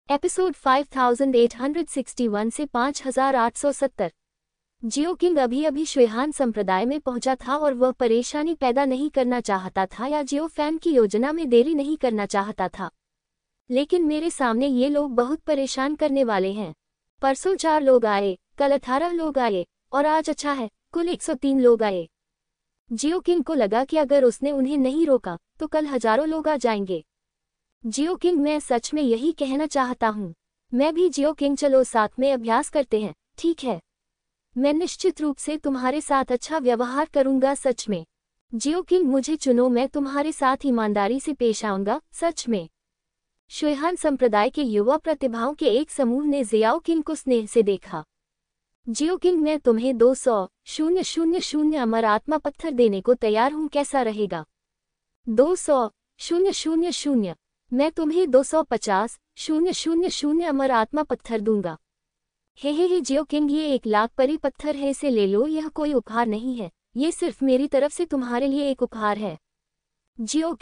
Episode 5861 से 5870। जियो king अभी अभी शुएहान संप्रदाय में पहुंचा था और वह परेशानी पैदा नहीं करना चाहता था या जियो फैन की योजना में देरी नहीं करना चाहता था। लेकिन मेरे सामने ये लोग बहुत परेशान करने वाले हैं। परसों 4 लोग आए, कल 18 लोग आए और आज अच्छा है कुल 103 लोग आए। जियो किंग को लगा कि अगर उसने उन्हें नहीं रोका तो कल हजारों लोग आ जाएंगे। जियो किंग, मैं सच में यही कहना चाहता हूँ। मैं भी जियो किंग, चलो साथ में अभ्यास करते हैं, ठीक है? मैं निश्चित रूप से तुम्हारे साथ अच्छा व्यवहार करूंगा, सच में। जियो किंग, मुझे चुनो, मैं तुम्हारे साथ ईमानदारी से पेश आऊंगा, सच में। शुएहान संप्रदाय के युवा प्रतिभाओं के एक समूह ने जियाओ किंग को स्नेह से देखा। जियो किंग, मैं तुम्हें 200,000 अमर आत्मा पत्थर देने को तैयार हूँ, कैसा रहेगा? 200,000। मैं तुम्हें 250,000 अमर आत्मा पत्थर दूंगा। हे जियो किंग, ये 1,00,000 परी पत्थर है, इसे ले लो, यह कोई उपहार नहीं है, ये सिर्फ मेरी तरफ से तुम्हारे लिए एक उपहार है। जियो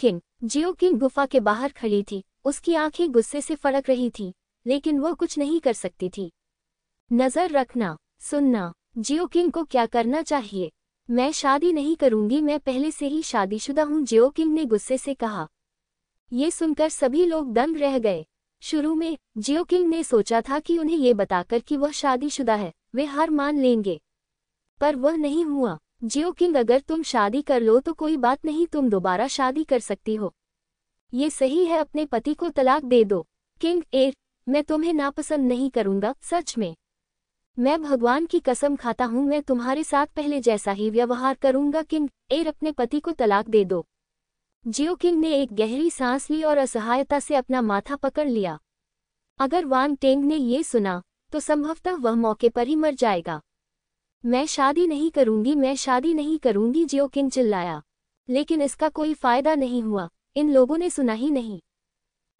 किंग गुफा के बाहर खड़ी थी, उसकी आंखें गुस्से से फड़क रही थीं, लेकिन वह कुछ नहीं कर सकती थी। नजर रखना, सुनना, जियो किंग को क्या करना चाहिए? मैं शादी नहीं करूंगी, मैं पहले से ही शादीशुदा हूँ, जियो किंग ने गुस्से से कहा। ये सुनकर सभी लोग दंग रह गए। शुरू में जियो किंग ने सोचा था कि उन्हें ये बताकर कि वह शादीशुदा है वे हार मान लेंगे, पर वह नहीं हुआ। जियो किंग, अगर तुम शादी कर लो तो कोई बात नहीं, तुम दोबारा शादी कर सकती हो। ये सही है, अपने पति को तलाक दे दो। किंग एर, मैं तुम्हें नापसंद नहीं करूंगा, सच में। मैं भगवान की कसम खाता हूं, मैं तुम्हारे साथ पहले जैसा ही व्यवहार करूंगा। किंग एर, अपने पति को तलाक दे दो। जियो किंग ने एक गहरी सांस ली और असहायता से अपना माथा पकड़ लिया। अगर वांग टेंग ने ये सुना तो संभवतः वह मौके पर ही मर जाएगा। मैं शादी नहीं करूंगी, मैं शादी नहीं करूंगी, जियो किंग चिल्लाया। लेकिन इसका कोई फायदा नहीं हुआ, इन लोगों ने सुना ही नहीं।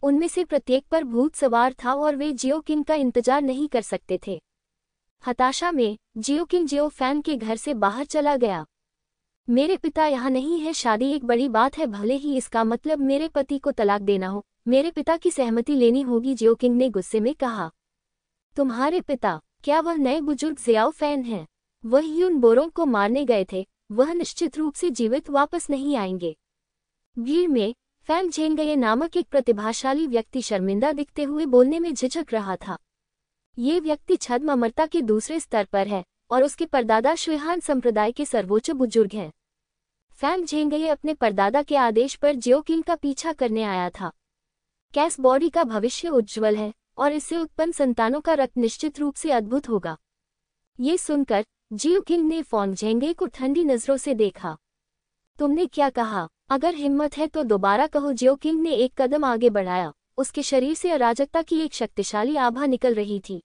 उनमें से प्रत्येक पर भूत सवार था और वे जियो किंग का इंतजार नहीं कर सकते थे। हताशा में जियो किंग जियो फैन के घर से बाहर चला गया। मेरे पिता यहाँ नहीं है, शादी एक बड़ी बात है, भले ही इसका मतलब मेरे पति को तलाक देना हो, मेरे पिता की सहमति लेनी होगी, जियो किंग ने गुस्से में कहा। तुम्हारे पिता? क्या वह नए बुजुर्ग जियाओ फैन हैं? वह यून बोरों को मारने गए थे, वह निश्चित रूप से जीवित वापस नहीं आएंगे। भीड़ में फैन झेंगये नामक एक प्रतिभाशाली व्यक्ति शर्मिंदा दिखते हुए बोलने में झिझक रहा था। ये व्यक्ति छद्म अमरता के दूसरे स्तर पर है और उसके परदादा शुएहान संप्रदाय के सर्वोच्च बुजुर्ग हैं। फैन झेंगये अपने परदादा के आदेश पर जियो किंग का पीछा करने आया था। कैस बॉडी का भविष्य उज्ज्वल है और इससे उत्पन्न संतानों का रक्त निश्चित रूप से अद्भुत होगा। ये सुनकर जियो किंग ने फॉन्ग झेंगे को ठंडी नजरों से देखा। तुमने क्या कहा? अगर हिम्मत है तो दोबारा कहो। जियो किंग ने एक कदम आगे बढ़ाया, उसके शरीर से अराजकता की एक शक्तिशाली आभा निकल रही थी।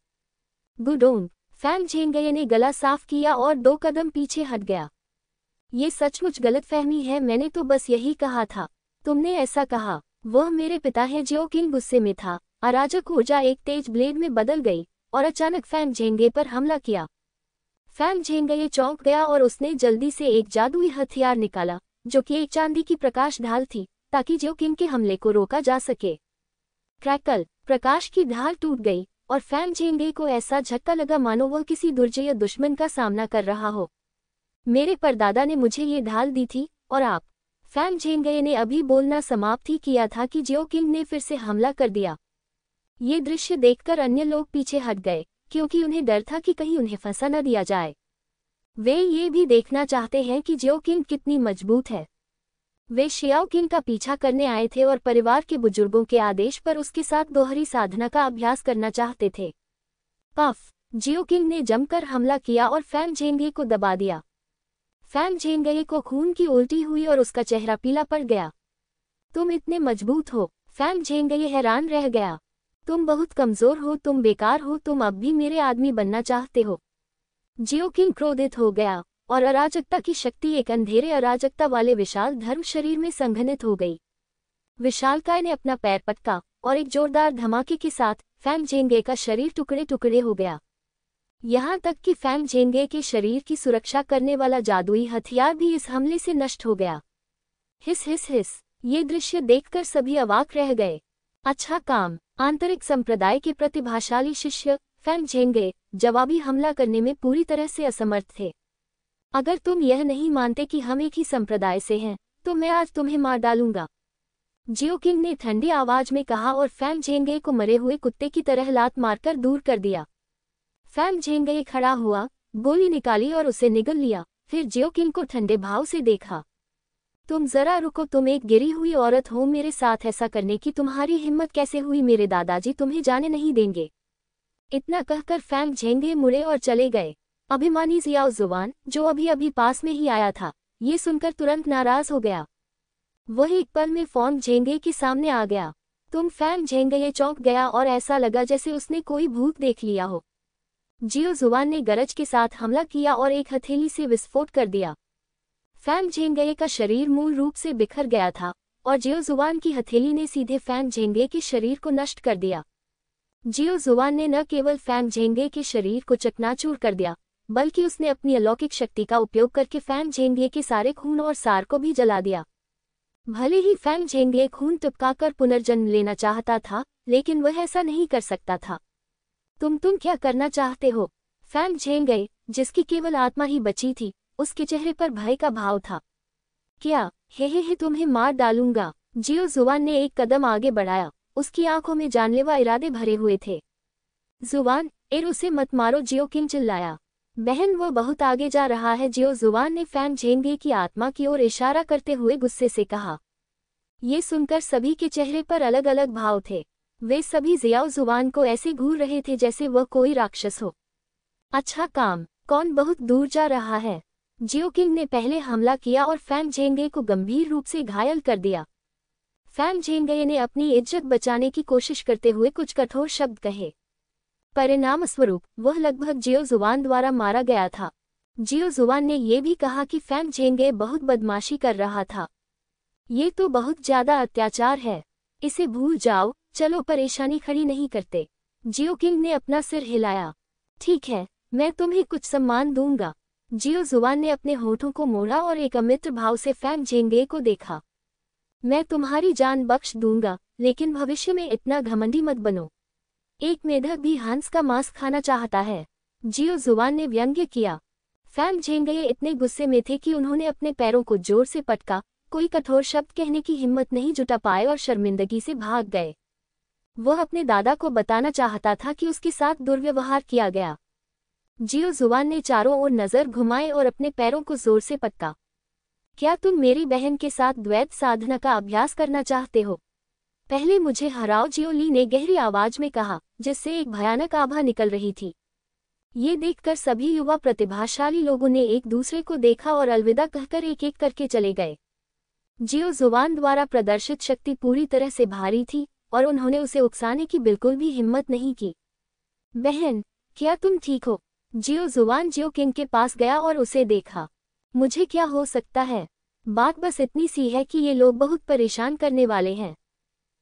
गुडोंग, फैन झेंगये ने गला साफ किया और 2 कदम पीछे हट गया। ये सचमुच गलतफहमी है, मैंने तो बस यही कहा था। तुमने ऐसा कहा? वह मेरे पिता है। जियो किंग गुस्से में था। अराजक ऊर्जा एक तेज ब्लेड में बदल गई और अचानक फैन झेंगे पर हमला किया। फैन झेंगये चौंक गया और उसने जल्दी से एक जादुई हथियार निकाला, जो कि एक चांदी की प्रकाश ढाल थी, ताकि जियो किंग के हमले को रोका जा सके। क्रैकल, प्रकाश की ढाल टूट गई और फैन झेंगे को ऐसा झटका लगा मानो वह किसी दुर्जय दुश्मन का सामना कर रहा हो। मेरे परदादा ने मुझे ये ढाल दी थी और आप? फैन झेंगये ने अभी बोलना समाप्त ही किया था कि जियो किंग ने फिर से हमला कर दिया। ये दृश्य देखकर अन्य लोग पीछे हट गए, क्योंकि उन्हें डर था कि कहीं उन्हें फंसा न दिया जाए। वे ये भी देखना चाहते हैं कि जियो किंग कितनी मजबूत है। वे शियाओ किंग का पीछा करने आए थे और परिवार के बुजुर्गों के आदेश पर उसके साथ दोहरी साधना का अभ्यास करना चाहते थे। पफ, जियो किंग ने जमकर हमला किया और फैन झेंगे को दबा दिया। फैन झेंगये को खून की उल्टी हुई और उसका चेहरा पीला पड़ गया। तुम इतने मजबूत हो? फैन झेंगये हैरान रह गया। तुम बहुत कमजोर हो, तुम बेकार हो, तुम अब भी मेरे आदमी बनना चाहते हो। जियो किंग क्रोधित हो गया और अराजकता की शक्ति एक अंधेरे अराजकता वाले विशाल धर्म शरीर में संघनित हो गई। विशालकाय ने अपना पैर पटका और एक जोरदार धमाके के साथ फैन झेंगे का शरीर टुकड़े टुकड़े हो गया। यहाँ तक कि फैन झेंगे के शरीर की सुरक्षा करने वाला जादुई हथियार भी इस हमले से नष्ट हो गया। हिस हिस हिस, ये दृश्य देखकर सभी अवाक रह गए। अच्छा काम। आंतरिक संप्रदाय के प्रतिभाशाली शिष्य फैंग झेंगे जवाबी हमला करने में पूरी तरह से असमर्थ थे। अगर तुम यह नहीं मानते कि हम एक ही संप्रदाय से हैं, तो मैं आज तुम्हें मार डालूंगा, जियो किंग ने ठंडी आवाज में कहा और फैंग झेंगे को मरे हुए कुत्ते की तरह लात मारकर दूर कर दिया। फैंग झेंगे खड़ा हुआ, गोली निकाली और उसे निगल लिया, फिर जियो किंग को ठंडे भाव से देखा। तुम जरा रुको, तुम एक गिरी हुई औरत हो, मेरे साथ ऐसा करने की तुम्हारी हिम्मत कैसे हुई? मेरे दादाजी तुम्हें जाने नहीं देंगे। इतना कहकर फैंग झेंगे मुड़े और चले गए। अभिमानी जियाओ जुबान, जो अभी अभी पास में ही आया था, ये सुनकर तुरंत नाराज हो गया। वह एक पल में फैंग झेंगे के सामने आ गया। फैंग झेंगे चौंक गया और ऐसा लगा जैसे उसने कोई भूत देख लिया हो। जियो जुबान ने गरज के साथ हमला किया और एक हथेली से विस्फोट कर दिया। फैंग झेंगे का शरीर मूल रूप से बिखर गया था और जियो जुबान की हथेली ने सीधे फैंग झेंगे के शरीर को नष्ट कर दिया। जियो जुबान ने न केवल फैंग झेंगे के शरीर को चकनाचूर कर दिया, बल्कि उसने अपनी अलौकिक शक्ति का उपयोग करके फैंग झेंगे के सारे खून और सार को भी जला दिया। भले ही फैंग झेंगे खून टपकाकर पुनर्जन्म लेना चाहता था, लेकिन वह ऐसा नहीं कर सकता था। तुम क्या करना चाहते हो? फैंग झेंगे, जिसकी केवल आत्मा ही बची थी, उसके चेहरे पर भय का भाव था। क्या? हे तुम्हें मार डालूंगा। जियो जुबान ने एक कदम आगे बढ़ाया, उसकी आंखों में जानलेवा इरादे भरे हुए थे। जुबान, उसे मत मारो, जियो किंग चिल्लाया। बहन, वो बहुत आगे जा रहा है, जियो जुबान ने फैंग झेंगे की आत्मा की ओर इशारा करते हुए गुस्से से कहा। ये सुनकर सभी के चेहरे पर अलग अलग भाव थे। वे सभी जियाओ जुबान को ऐसे घूर रहे थे जैसे वह कोई राक्षस हो। अच्छा काम। कौन बहुत दूर जा रहा है? जियो किंग ने पहले हमला किया और फैंग झेंगे को गंभीर रूप से घायल कर दिया। फैंग झेंगे ने अपनी इज्जत बचाने की कोशिश करते हुए कुछ कठोर शब्द कहे। परिणाम स्वरूप वह लगभग जियो जुबान द्वारा मारा गया था। जियो जुबान ने यह भी कहा कि फैंग झेंगे बहुत बदमाशी कर रहा था। ये तो बहुत ज्यादा अत्याचार है, इसे भूल जाओ, चलो परेशानी खड़ी नहीं करते। जियो किंग ने अपना सिर हिलाया। ठीक है, मैं तुम्हें कुछ सम्मान दूंगा। जियो जुबान ने अपने होठों को मोड़ा और एक अमित्र भाव से फैंग झेंगे को देखा। मैं तुम्हारी जान बख्श दूंगा, लेकिन भविष्य में इतना घमंडी मत बनो। एक मेढक भी हंस का मांस खाना चाहता है, जियो जुबान ने व्यंग्य किया। फैंग झेंगे इतने गुस्से में थे कि उन्होंने अपने पैरों को जोर से पटका, कोई कठोर शब्द कहने की हिम्मत नहीं जुटा पाए और शर्मिंदगी से भाग गए। वह अपने दादा को बताना चाहता था कि उसके साथ दुर्व्यवहार किया गया। जियो जुबान ने चारों ओर नजर घुमाए और अपने पैरों को जोर से पटका। क्या तुम मेरी बहन के साथ द्वैत साधना का अभ्यास करना चाहते हो? पहले मुझे हराओ, जियो ली ने गहरी आवाज में कहा, जिससे एक भयानक आभा निकल रही थी। ये देखकर सभी युवा प्रतिभाशाली लोगों ने एक दूसरे को देखा और अलविदा कहकर एक एक करके चले गए। जियो जुबान द्वारा प्रदर्शित शक्ति पूरी तरह से भारी थी और उन्होंने उसे उकसाने की बिल्कुल भी हिम्मत नहीं की। बहन, क्या तुम ठीक हो? जियो जुबान जियो किंग के पास गया और उसे देखा। मुझे क्या हो सकता है? बात बस इतनी सी है कि ये लोग बहुत परेशान करने वाले हैं।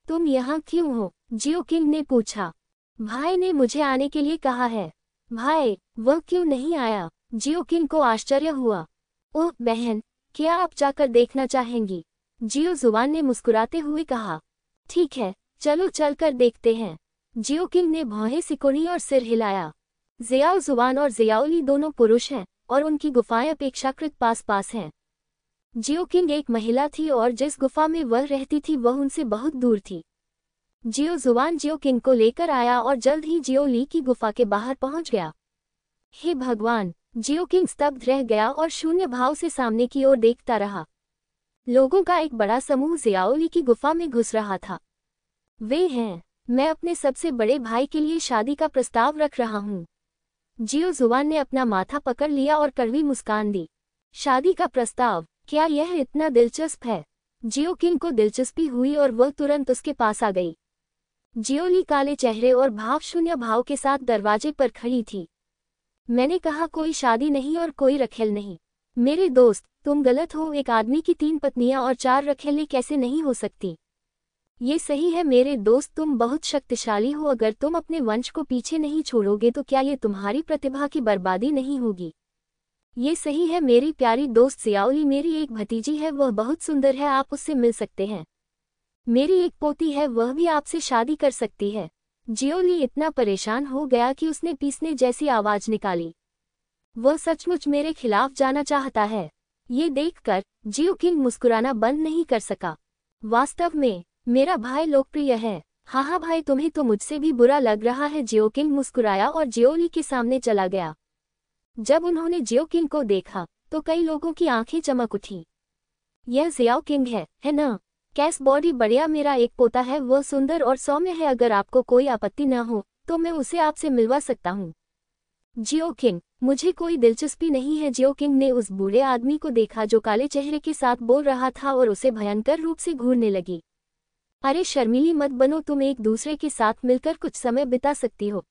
तुम यहाँ क्यों हो? जियो किंग ने पूछा। भाई ने मुझे आने के लिए कहा है। भाई, वह क्यों नहीं आया? जियो किंग को आश्चर्य हुआ। ओह बहन, क्या आप जाकर देखना चाहेंगी? जियो जुबान ने मुस्कुराते हुए कहा। ठीक है, चलो चलकर देखते हैं। जियो किंग ने भौहें सिकोड़ी और सिर हिलाया। जियाओ जुबान और जियाओली दोनों पुरुष हैं और उनकी गुफाएं अपेक्षाकृत पास पास हैं। जियो किंग एक महिला थी और जिस गुफा में वह रहती थी वह उनसे बहुत दूर थी। जियो जुबान जियो किंग को लेकर आया और जल्द ही जियो ली की गुफा के बाहर पहुंच गया। हे भगवान! जियो किंग स्तब्ध रह गया और शून्य भाव से सामने की ओर देखता रहा। लोगों का एक बड़ा समूह जियाओ ली की गुफा में घुस रहा था। वे हैं, मैं अपने सबसे बड़े भाई के लिए शादी का प्रस्ताव रख रहा हूँ। जियो जुबान ने अपना माथा पकड़ लिया और कड़वी मुस्कान दी। शादी का प्रस्ताव? क्या यह इतना दिलचस्प है? जियो किंग को दिलचस्पी हुई और वह तुरंत उसके पास आ गई। जियोली काले चेहरे और भावशून्य भाव के साथ दरवाजे पर खड़ी थी। मैंने कहा कोई शादी नहीं और कोई रखेल नहीं। मेरे दोस्त, तुम गलत हो। एक आदमी की 3 पत्नियां और 4 रखेलें कैसे नहीं हो सकती? ये सही है मेरे दोस्त, तुम बहुत शक्तिशाली हो। अगर तुम अपने वंश को पीछे नहीं छोड़ोगे तो क्या ये तुम्हारी प्रतिभा की बर्बादी नहीं होगी? ये सही है मेरी प्यारी दोस्त जियाओली, मेरी एक भतीजी है, वह बहुत सुंदर है, आप उससे मिल सकते हैं। मेरी एक पोती है, वह भी आपसे शादी कर सकती है। जियोली इतना परेशान हो गया कि उसने पीसने जैसी आवाज निकाली। वह सचमुच मेरे खिलाफ जाना चाहता है। ये देखकर जियो किंग मुस्कुराना बंद नहीं कर सका। वास्तव में मेरा भाई लोकप्रिय है। हाँ भाई, तुम्हें तो मुझसे भी बुरा लग रहा है। जियो किंग मुस्कुराया और जियोली के सामने चला गया। जब उन्होंने जियो किंग को देखा तो कई लोगों की आंखें चमक उठी। यह जियाओ किंग है ना? कैस बॉडी बढ़िया, मेरा एक पोता है, वह सुंदर और सौम्य है। अगर आपको कोई आपत्ति न हो तो मैं उसे आपसे मिलवा सकता हूँ। जियो किंग, मुझे कोई दिलचस्पी नहीं है। जियो किंग ने उस बूढ़े आदमी को देखा जो काले चेहरे के साथ बोल रहा था और उसे भयंकर रूप से घूरने लगी। अरे शर्मीली मत बनो, तुम एक दूसरे के साथ मिलकर कुछ समय बिता सकती हो।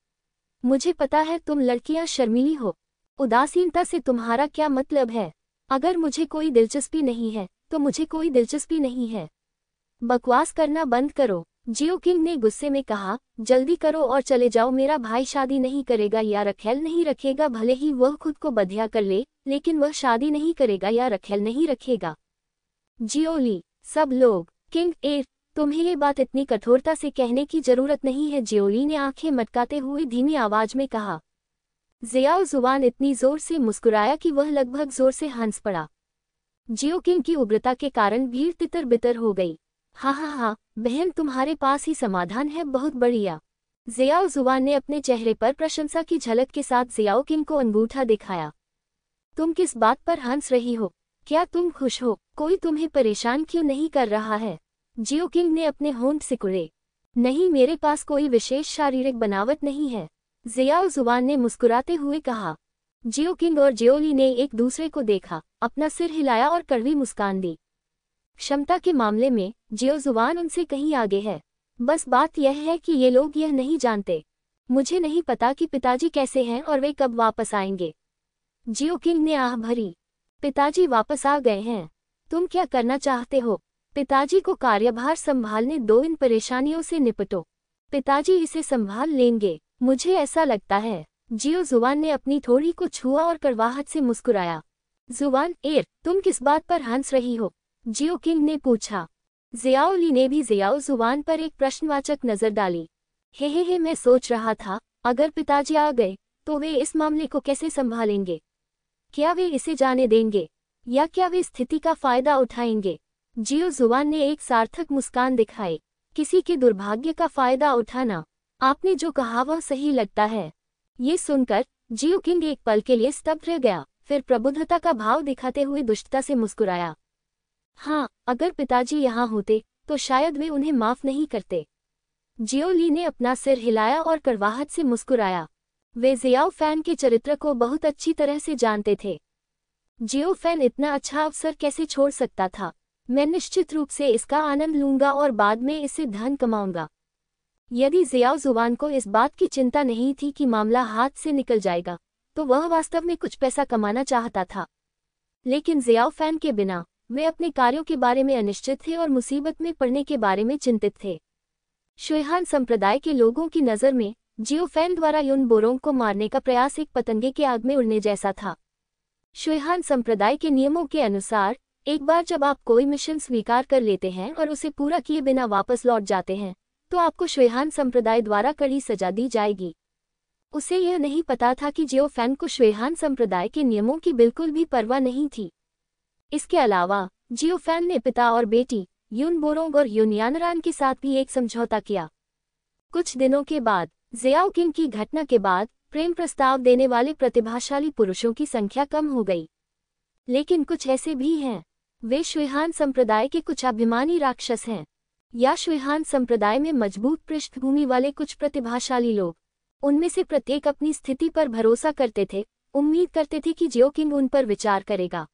मुझे पता है तुम लड़कियां शर्मीली हो। उदासीनता से तुम्हारा क्या मतलब है? अगर मुझे कोई दिलचस्पी नहीं है तो मुझे कोई दिलचस्पी नहीं है। बकवास करना बंद करो, जियो किंग ने गुस्से में कहा। जल्दी करो और चले जाओ। मेरा भाई शादी नहीं करेगा या रखेल नहीं रखेगा। भले ही वह खुद को बधिया कर ले, लेकिन वह शादी नहीं करेगा या रखेल नहीं रखेगा। जियोली, सब लोग, किंग एयर, तुम्हें ये बात इतनी कठोरता से कहने की जरूरत नहीं है। जियोली ने आंखें मटकाते हुए धीमी आवाज में कहा। जियाओ जुबान इतनी जोर से मुस्कुराया कि वह लगभग जोर से हंस पड़ा। जियो किंग की उग्रता के कारण भीड़ तितर बितर हो गई। हाँ बहन, तुम्हारे पास ही समाधान है, बहुत बढ़िया। जियाओ जुबान ने अपने चेहरे पर प्रशंसा की झलक के साथ जियाओ किंग को अंगूठा दिखाया। तुम किस बात पर हंस रही हो? क्या तुम खुश हो? कोई तुम्हें परेशान क्यों नहीं कर रहा है? जियो किंग ने अपने होंठ सिकुड़े। नहीं, मेरे पास कोई विशेष शारीरिक बनावट नहीं है, जियाओ जुबान ने मुस्कुराते हुए कहा। जियो किंग और जियोली ने एक दूसरे को देखा, अपना सिर हिलाया और कड़वी मुस्कान दी। क्षमता के मामले में जियो जुबान उनसे कहीं आगे है। बस बात यह है कि ये लोग यह नहीं जानते। मुझे नहीं पता कि पिताजी कैसे हैं और वे कब वापस आएंगे। जियो किंग ने आह भरी। पिताजी वापस आ गए हैं? तुम क्या करना चाहते हो? पिताजी को कार्यभार संभालने दो, इन परेशानियों से निपटो। पिताजी इसे संभाल लेंगे, मुझे ऐसा लगता है। जियो जुबान ने अपनी थोड़ी को छुआ और कड़वाहट से मुस्कुराया। जुबान एयर, तुम किस बात पर हंस रही हो? जियो किंग ने पूछा। जियाओली ने भी जियाओ जुबान पर एक प्रश्नवाचक नजर डाली। हे, मैं सोच रहा था, अगर पिताजी आ गए तो वे इस मामले को कैसे संभालेंगे? क्या वे इसे जाने देंगे या क्या वे स्थिति का फायदा उठाएंगे? जियो जुबान ने एक सार्थक मुस्कान दिखाई। किसी के दुर्भाग्य का फायदा उठाना, आपने जो कहा वह सही लगता है। ये सुनकर जियो किंग एक पल के लिए स्तब्ध रह गया, फिर प्रबुद्धता का भाव दिखाते हुए दुष्टता से मुस्कुराया। हाँ, अगर पिताजी यहाँ होते तो शायद वे उन्हें माफ नहीं करते। जियोली ने अपना सिर हिलाया और कड़वाहट से मुस्कुराया। वे जियाओ फैन के चरित्र को बहुत अच्छी तरह से जानते थे। जियो फैन इतना अच्छा अवसर कैसे छोड़ सकता था? मैं निश्चित रूप से इसका आनंद लूंगा और बाद में इससे धन कमाऊंगा। यदि जियाओ जुबान को इस बात की चिंता नहीं थी कि मामला हाथ से निकल जाएगा, तो वह वास्तव में कुछ पैसा कमाना चाहता था। लेकिन जियाओ फैन के बिना वे अपने कार्यों के बारे में अनिश्चित थे और मुसीबत में पड़ने के बारे में चिंतित थे। शुयहान संप्रदाय के लोगों की नज़र में जियो फैन द्वारा युन बोरोंग को मारने का प्रयास एक पतंगे के आग में उड़ने जैसा था। शुयहान संप्रदाय के नियमों के अनुसार एक बार जब आप कोई मिशन स्वीकार कर लेते हैं और उसे पूरा किए बिना वापस लौट जाते हैं, तो आपको शुयहान संप्रदाय द्वारा कड़ी सजा दी जाएगी। उसे यह नहीं पता था कि जियो फैन को शुयहान संप्रदाय के नियमों की बिल्कुल भी परवाह नहीं थी। इसके अलावा जियो फैन ने पिता और बेटी युन बोरोंग और युन यानरान के साथ भी एक समझौता किया। कुछ दिनों के बाद जियाओ किंग की घटना के बाद प्रेम प्रस्ताव देने वाले प्रतिभाशाली पुरुषों की संख्या कम हो गई। लेकिन कुछ ऐसे भी हैं, वे शुयहान संप्रदाय के कुछ अभिमानी राक्षस हैं, या शुयहान संप्रदाय में मजबूत पृष्ठभूमि वाले कुछ प्रतिभाशाली लोग। उनमें से प्रत्येक अपनी स्थिति पर भरोसा करते थे, उम्मीद करते थे कि जियो किंग उन पर विचार करेगा।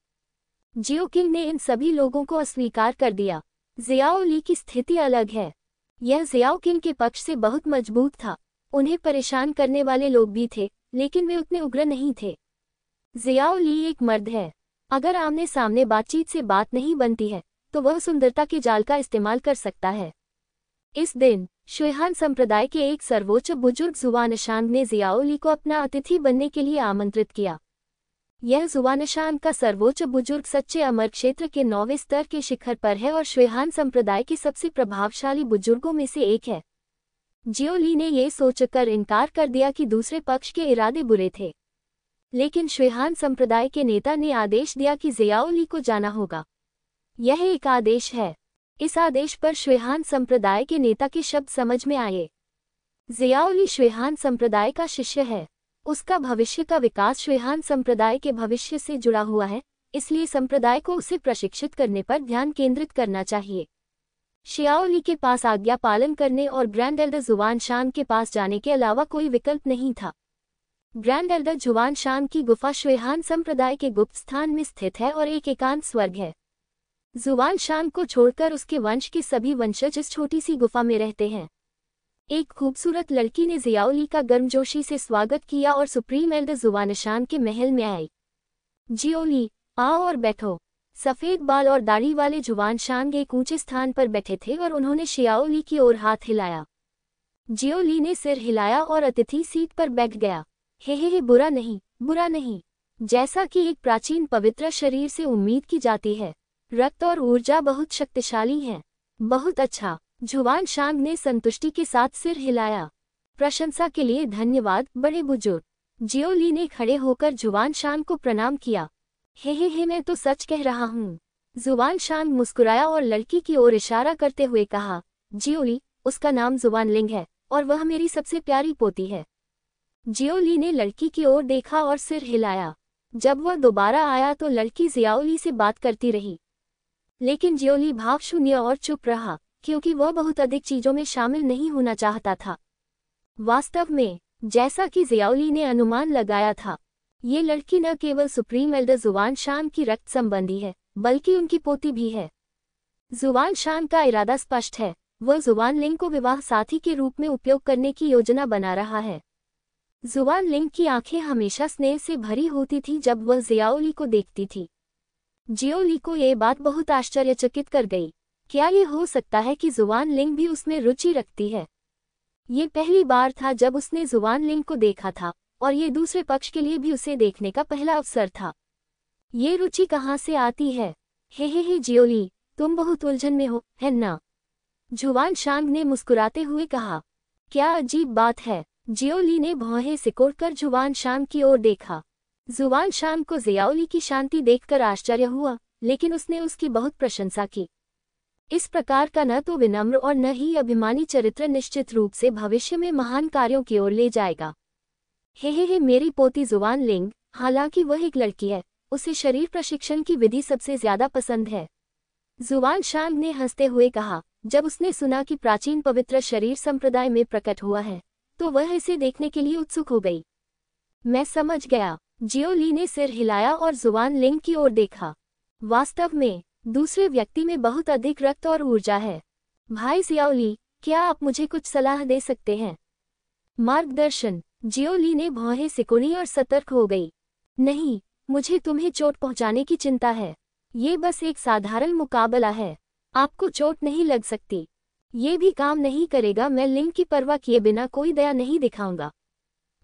जियो किंग ने इन सभी लोगों को अस्वीकार कर दिया। जियाओ ली की स्थिति अलग है। यह जियाओ किंग के पक्ष से बहुत मजबूत था। उन्हें परेशान करने वाले लोग भी थे, लेकिन वे उतने उग्र नहीं थे। जियाओ ली एक मर्द है। अगर आमने सामने बातचीत से बात नहीं बनती है, तो वह सुंदरता के जाल का इस्तेमाल कर सकता है। इस दिन शुयहान संप्रदाय के एक सर्वोच्च बुजुर्ग जुवानशांग ने जियाओ ली को अपना अतिथि बनने के लिए आमंत्रित किया। यह जुवानशान का सर्वोच्च बुजुर्ग सच्चे अमर क्षेत्र के 9वें स्तर के शिखर पर है और श्वेहान संप्रदाय के सबसे प्रभावशाली बुजुर्गों में से एक है। जियो ली ने यह सोचकर इनकार कर दिया कि दूसरे पक्ष के इरादे बुरे थे, लेकिन श्वेहान संप्रदाय के नेता ने आदेश दिया कि जियाओ ली को जाना होगा। यह एक आदेश है। इस आदेश पर श्वेहान संप्रदाय के नेता के शब्द समझ में आए। जियाओ ली श्वेहान संप्रदाय का शिष्य है। उसका भविष्य का विकास श्वेहान संप्रदाय के भविष्य से जुड़ा हुआ है, इसलिए संप्रदाय को उसे प्रशिक्षित करने पर ध्यान केंद्रित करना चाहिए। शियाओ ली के पास आज्ञा पालन करने और ग्रैंड एल्डर जुवानशान के पास जाने के अलावा कोई विकल्प नहीं था। ग्रैंड एल्डर जुवानशान की गुफा श्वेहान संप्रदाय के गुप्त स्थान में स्थित है और एक एकांत स्वर्ग है। जुवानशान को छोड़कर उसके वंश के सभी वंशज इस छोटी सी गुफा में रहते हैं। एक खूबसूरत लड़की ने जियाओ ली का गर्मजोशी से स्वागत किया और सुप्रीम एल्डर जुवानशान के महल में आई। जियो ली, आओ और बैठो। सफ़ेद बाल और दाढ़ी वाले जुवानशान एक ऊंचे स्थान पर बैठे थे और उन्होंने शियाओ ली की ओर हाथ हिलाया। जियो ली ने सिर हिलाया और अतिथि सीट पर बैठ गया। हे, बुरा नहीं, बुरा नहीं। जैसा कि एक प्राचीन पवित्र शरीर से उम्मीद की जाती है, रक्त और ऊर्जा बहुत शक्तिशाली हैं। बहुत अच्छा। जुवानशान ने संतुष्टि के साथ सिर हिलाया। प्रशंसा के लिए धन्यवाद, बड़े बुजुर्ग। जियो ली ने खड़े होकर जुवानशान को प्रणाम किया। हे, मैं तो सच कह रहा हूँ। जुवानशान मुस्कुराया और लड़की की ओर इशारा करते हुए कहा, जियो ली, उसका नाम जुवानलिंग है और वह मेरी सबसे प्यारी पोती है। जियो ली ने लड़की की ओर देखा और सिर हिलाया। जब वह दोबारा आया तो लड़की जियाओ ली से बात करती रही, लेकिन जियो ली भावशून्य और चुप रहा, क्योंकि वह बहुत अधिक चीजों में शामिल नहीं होना चाहता था। वास्तव में, जैसा कि जियाओ ली ने अनुमान लगाया था, ये लड़की न केवल सुप्रीम एल्डर जुवानशान की रक्त संबंधी है, बल्कि उनकी पोती भी है। जुवानशान का इरादा स्पष्ट है, वह जुवानलिंग को विवाह साथी के रूप में उपयोग करने की योजना बना रहा है। जुवानलिंग की आंखें हमेशा स्नेह से भरी होती थी जब वह जियाओ ली को देखती थी। जियो ली को यह बात बहुत आश्चर्यचकित कर गई। क्या ये हो सकता है कि जुवानलिंग भी उसमें रुचि रखती है? ये पहली बार था जब उसने जुवानलिंग को देखा था, और ये दूसरे पक्ष के लिए भी उसे देखने का पहला अवसर था। ये रुचि कहाँ से आती है? हे जियो ली, तुम बहुत उलझन में हो, है ना? जुवानशान ने मुस्कुराते हुए कहा। क्या अजीब बात है। जियो ली ने भौहें सिकोड़कर जुवानशान की ओर देखा। जुवानशान को जियाओ ली की शांति देखकर आश्चर्य हुआ, लेकिन उसने उसकी बहुत प्रशंसा की। इस प्रकार का न तो विनम्र और न ही अभिमानी चरित्र निश्चित रूप से भविष्य में महान कार्यों की ओर ले जाएगा। हे, मेरी पोती जुवानलिंग, हालांकि वह एक लड़की है, उसे शरीर प्रशिक्षण की विधि सबसे ज्यादा पसंद है। जुवानशान ने हंसते हुए कहा। जब उसने सुना कि प्राचीन पवित्र शरीर संप्रदाय में प्रकट हुआ है, तो वह इसे देखने के लिए उत्सुक हो गई। मैं समझ गया। जियो ली ने सिर हिलाया और जुवानलिंग की ओर देखा। वास्तव में, दूसरे व्यक्ति में बहुत अधिक रक्त और ऊर्जा है। भाई जियाओ ली, क्या आप मुझे कुछ सलाह दे सकते हैं? मार्गदर्शन। जियो ली ने भौहें सिकुड़ी और सतर्क हो गई। नहीं, मुझे तुम्हें चोट पहुंचाने की चिंता है। ये बस एक साधारण मुकाबला है। आपको चोट नहीं लग सकती। ये भी काम नहीं करेगा। मैं लिंग की परवाह किए बिना कोई दया नहीं दिखाऊंगा।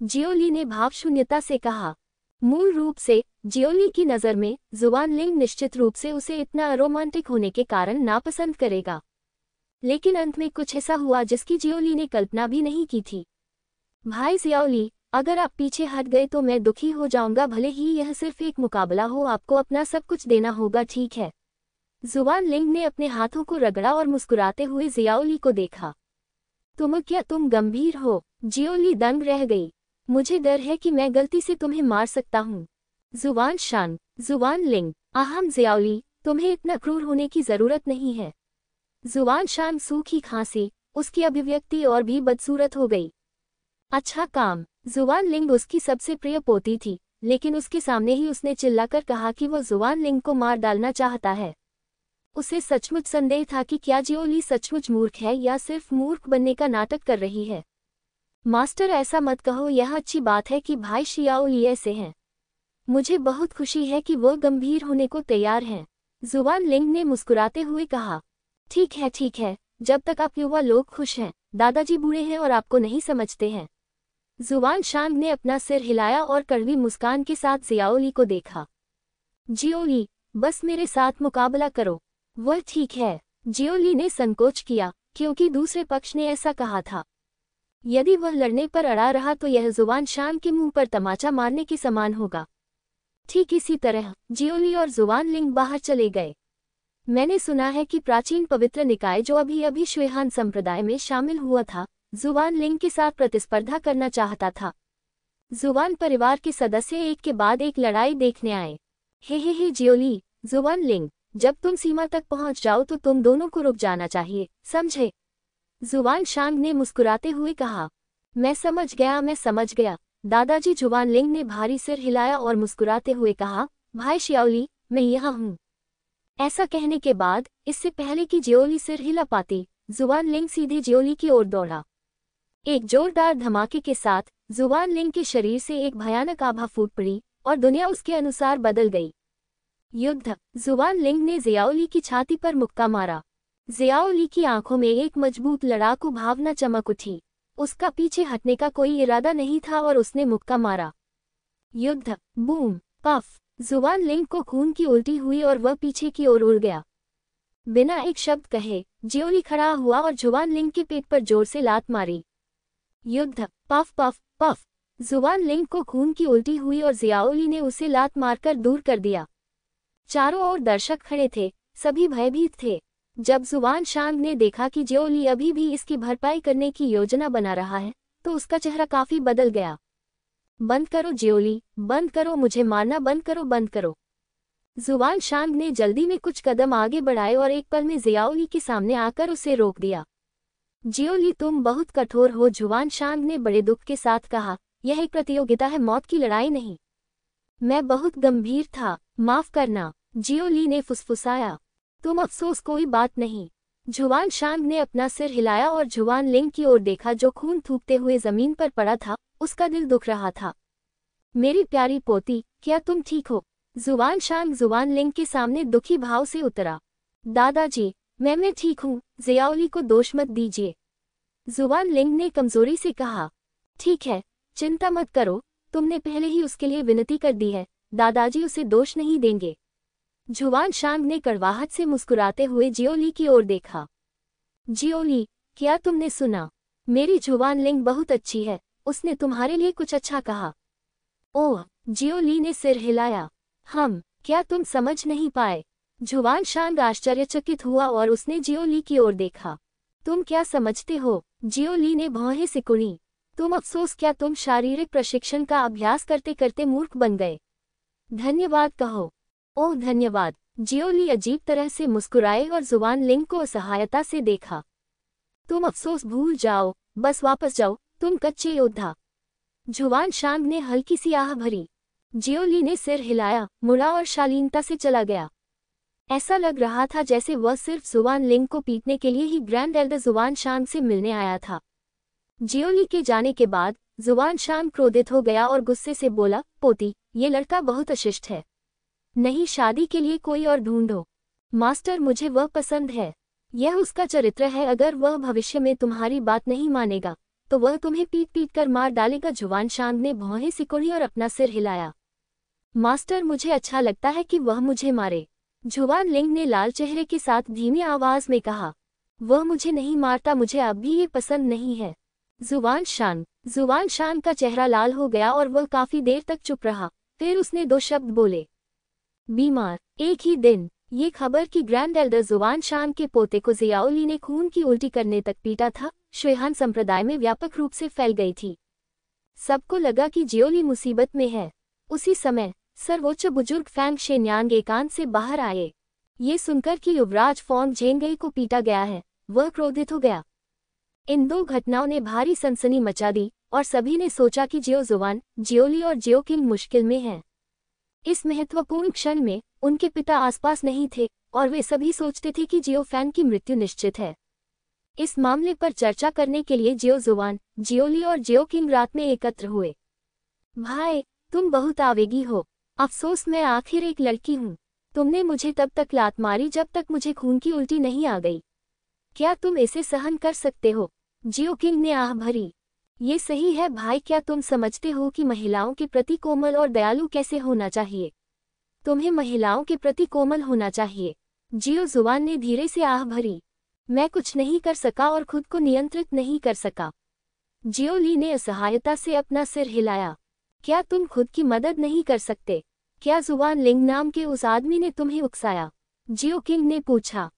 जियो ली ने भावशून्यता से कहा। मूल रूप से, जियो ली की नज़र में, जुवानलिंग निश्चित रूप से उसे इतना अरोमांटिक होने के कारण नापसंद करेगा। लेकिन अंत में कुछ ऐसा हुआ जिसकी जियो ली ने कल्पना भी नहीं की थी। भाई जियाओ ली, अगर आप पीछे हट गए तो मैं दुखी हो जाऊंगा। भले ही यह सिर्फ एक मुकाबला हो, आपको अपना सब कुछ देना होगा, ठीक है? जुवानलिंग ने अपने हाथों को रगड़ा और मुस्कुराते हुए जियाओ ली को देखा। क्या तुम गंभीर हो? जियो ली दंग रह गई। मुझे डर है कि मैं गलती से तुम्हें मार सकता हूँ। जुवानलिंग, आहम जियाओ ली, तुम्हें इतना क्रूर होने की जरूरत नहीं है। जुवानशान सूखी खांसी, उसकी अभिव्यक्ति और भी बदसूरत हो गई। अच्छा काम। जुवानलिंग उसकी सबसे प्रिय पोती थी, लेकिन उसके सामने ही उसने चिल्लाकर कहा कि वो जुवानलिंग को मार डालना चाहता है। उसे सचमुच संदेह था कि क्या जियो ली सचमुच मूर्ख है या सिर्फ मूर्ख बनने का नाटक कर रही है। मास्टर, ऐसा मत कहो। यह अच्छी बात है कि भाई शियाओ ली ऐसे हैं। मुझे बहुत खुशी है कि वो गंभीर होने को तैयार हैं। जुवानलिंग ने मुस्कुराते हुए कहा। ठीक है, जब तक आप युवा लोग खुश हैं। दादाजी बूढ़े हैं और आपको नहीं समझते हैं। जुवान शांग ने अपना सिर हिलाया और कड़वी मुस्कान के साथ जियाओली को देखा। जियोली, बस मेरे साथ मुकाबला करो। वह ठीक है। जियोली ने संकोच किया, क्योंकि दूसरे पक्ष ने ऐसा कहा था। यदि वह लड़ने पर अड़ा रहा तो यह जुवान शांग के मुंह पर तमाचा मारने के समान होगा। ठीक इसी तरह जियोली और जुवान लिंग बाहर चले गए। मैंने सुना है कि प्राचीन पवित्र निकाय जो अभी अभी श्वेहान संप्रदाय में शामिल हुआ था, जुवान लिंग के साथ प्रतिस्पर्धा करना चाहता था। जुवान परिवार के सदस्य एक के बाद एक लड़ाई देखने आए। हे जियोली, जुवान लिंग, जब तुम सीमा तक पहुंच जाओ तो तुम दोनों को रुक जाना चाहिए, समझे? जुवान शांग ने मुस्कुराते हुए कहा। मैं समझ गया। दादाजी, जुवान लिंग ने भारी सिर हिलाया और मुस्कुराते हुए कहा, भाई शियाओली, मैं यहाँ हूँ। ऐसा कहने के बाद, इससे पहले कि जियोली सिर हिला पाती, जुवान लिंग सीधे जियोली की ओर दौड़ा। एक जोरदार धमाके के साथ जुवान लिंग के शरीर से एक भयानक आभा फूट पड़ी और दुनिया उसके अनुसार बदल गई। युद्ध। जुवान लिंग ने जियाओली की छाती पर मुक्का मारा। जियाओली की आंखों में एक मजबूत लड़ाकू भावना चमक उठी। उसका पीछे हटने का कोई इरादा नहीं था और उसने मुक्का मारा। युद्ध। Boom, puff. जुवान लिंग को खून की उल्टी हुई और वह पीछे की ओर उड़ गया। बिना एक शब्द कहे जियोली खड़ा हुआ और जुवान लिंग के पेट पर जोर से लात मारी। युद्ध। Puff puff puff. जुवान लिंग को खून की उल्टी हुई और जियाओली ने उसे लात मारकर दूर कर दिया। चारों ओर दर्शक खड़े थे, सभी भयभीत थे। जब जुवान शांग ने देखा कि जियोली अभी भी इसकी भरपाई करने की योजना बना रहा है, तो उसका चेहरा काफी बदल गया। बंद करो जियोली, बंद करो, मुझे मारना बंद करो। जुवान शांग ने जल्दी में कुछ कदम आगे बढ़ाए और एक पल में जियाओली के सामने आकर उसे रोक दिया। जियोली, तुम बहुत कठोर हो, जुवान शांग ने बड़े दुख के साथ कहा। यह एक प्रतियोगिता है, मौत की लड़ाई नहीं। मैं बहुत गंभीर था, माफ करना, जियोली ने फुसफुसाया। तुम अफसोस, कोई बात नहीं। जुवान शांग ने अपना सिर हिलाया और जुवान लिंग की ओर देखा जो खून थूकते हुए जमीन पर पड़ा था। उसका दिल दुख रहा था। मेरी प्यारी पोती, क्या तुम ठीक हो? जुवान शांग जुवान लिंग के सामने दुखी भाव से उतरा। दादाजी, मैं ठीक हूँ, जियाओली को दोष मत दीजिए। जुवान लिंग ने कमजोरी से कहा। ठीक है, चिंता मत करो, तुमने पहले ही उसके लिए विनती कर दी है, दादाजी उसे दोष नहीं देंगे। जुवान शांग ने कड़वाहट से मुस्कुराते हुए जियोली की ओर देखा। जियोली, क्या तुमने सुना? मेरी जुवान लिंग बहुत अच्छी है, उसने तुम्हारे लिए कुछ अच्छा कहा। ओह, जियोली ने सिर हिलाया। क्या तुम समझ नहीं पाए? जुवान शांग आश्चर्यचकित हुआ और उसने जियोली की ओर देखा। तुम क्या समझते हो? जियोली ने भौहें सिकुड़ी। तुम अफसोस, क्या तुम शारीरिक प्रशिक्षण का अभ्यास करते करते मूर्ख बन गए? धन्यवाद कहो। ओह धन्यवाद। जियोली अजीब तरह से मुस्कुराए और जुवान लिंग को असहायता से देखा। तुम अफसोस भूल जाओ, बस वापस जाओ, तुम कच्चे योद्धा। जुवान शांग ने हल्की सी आह भरी। जियोली ने सिर हिलाया, मुड़ा और शालीनता से चला गया। ऐसा लग रहा था जैसे वह सिर्फ जुवान लिंग को पीटने के लिए ही ग्रैंड एल्डर जुवान शांग से मिलने आया था। जियोली के जाने के बाद जुवान शांग क्रोधित हो गया और गुस्से से बोला, पोती, ये लड़का बहुत अशिष्ट है। नहीं, शादी के लिए कोई और ढूंढो। मास्टर, मुझे वह पसंद है। यह उसका चरित्र है, अगर वह भविष्य में तुम्हारी बात नहीं मानेगा तो वह तुम्हें पीट पीट कर मार डालेगा। जुवान शांग ने भौहें सिकोड़ी और अपना सिर हिलाया। मास्टर, मुझे अच्छा लगता है कि वह मुझे मारे। जुवान लिंग ने लाल चेहरे के साथ धीमी आवाज में कहा। वह मुझे नहीं मारता, मुझे अब भी ये पसंद नहीं है। जुवान शांग का चेहरा लाल हो गया और वह काफी देर तक चुप रहा। फिर उसने दो शब्द बोले। बीमार। एक ही दिन ये खबर कि ग्रैंड एल्डर जुवान शांग के पोते को जियाओली ने खून की उल्टी करने तक पीटा था, श्वेहान संप्रदाय में व्यापक रूप से फैल गई थी। सबको लगा कि जियोली मुसीबत में है। उसी समय सर्वोच्च बुजुर्ग फैंग शेन्यांग एकांत से बाहर आए। ये सुनकर कि युवराज फोंग झेंगई को पीटा गया है, वह क्रोधित हो गया। इन दो घटनाओं ने भारी सनसनी मचा दी और सभी ने सोचा कि जियोली और जियोकिंग मुश्किल में हैं। इस महत्वपूर्ण क्षण में उनके पिता आसपास नहीं थे और वे सभी सोचते थे कि जियो फैन की मृत्यु निश्चित है। इस मामले पर चर्चा करने के लिए जियोली और जियोकिंग रात में एकत्र हुए। भाई, तुम बहुत आवेगी हो। अफसोस, मैं आखिर एक लड़की हूँ। तुमने मुझे तब तक लात मारी जब तक मुझे खून की उल्टी नहीं आ गई। क्या तुम इसे सहन कर सकते हो? जियोकिंग ने आह भरी। ये सही है भाई, क्या तुम समझते हो कि महिलाओं के प्रति कोमल और दयालु कैसे होना चाहिए? तुम्हें महिलाओं के प्रति कोमल होना चाहिए। जियो जुबान ने धीरे से आह भरी। मैं कुछ नहीं कर सका और खुद को नियंत्रित नहीं कर सका। जियो ली ने असहायता से अपना सिर हिलाया। क्या तुम खुद की मदद नहीं कर सकते? क्या जुबान लिंग नाम के उस आदमी ने तुम्हें उकसाया? जियो किंग ने पूछा।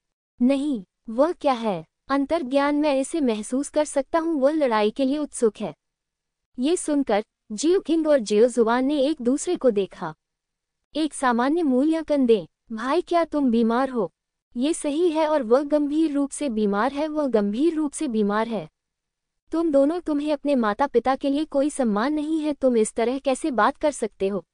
नहीं। वह क्या है? अंतर्ज्ञान में इसे महसूस कर सकता हूँ, वह लड़ाई के लिए उत्सुक है। ये सुनकर जियो किंग और जियो जुबान ने एक दूसरे को देखा। एक सामान्य मूल्यांकन दें। भाई, क्या तुम बीमार हो? ये सही है, और वह गंभीर रूप से बीमार है, वह गंभीर रूप से बीमार है। तुम दोनों, तुम्हें अपने माता पिता के लिए कोई सम्मान नहीं है, तुम इस तरह कैसे बात कर सकते हो?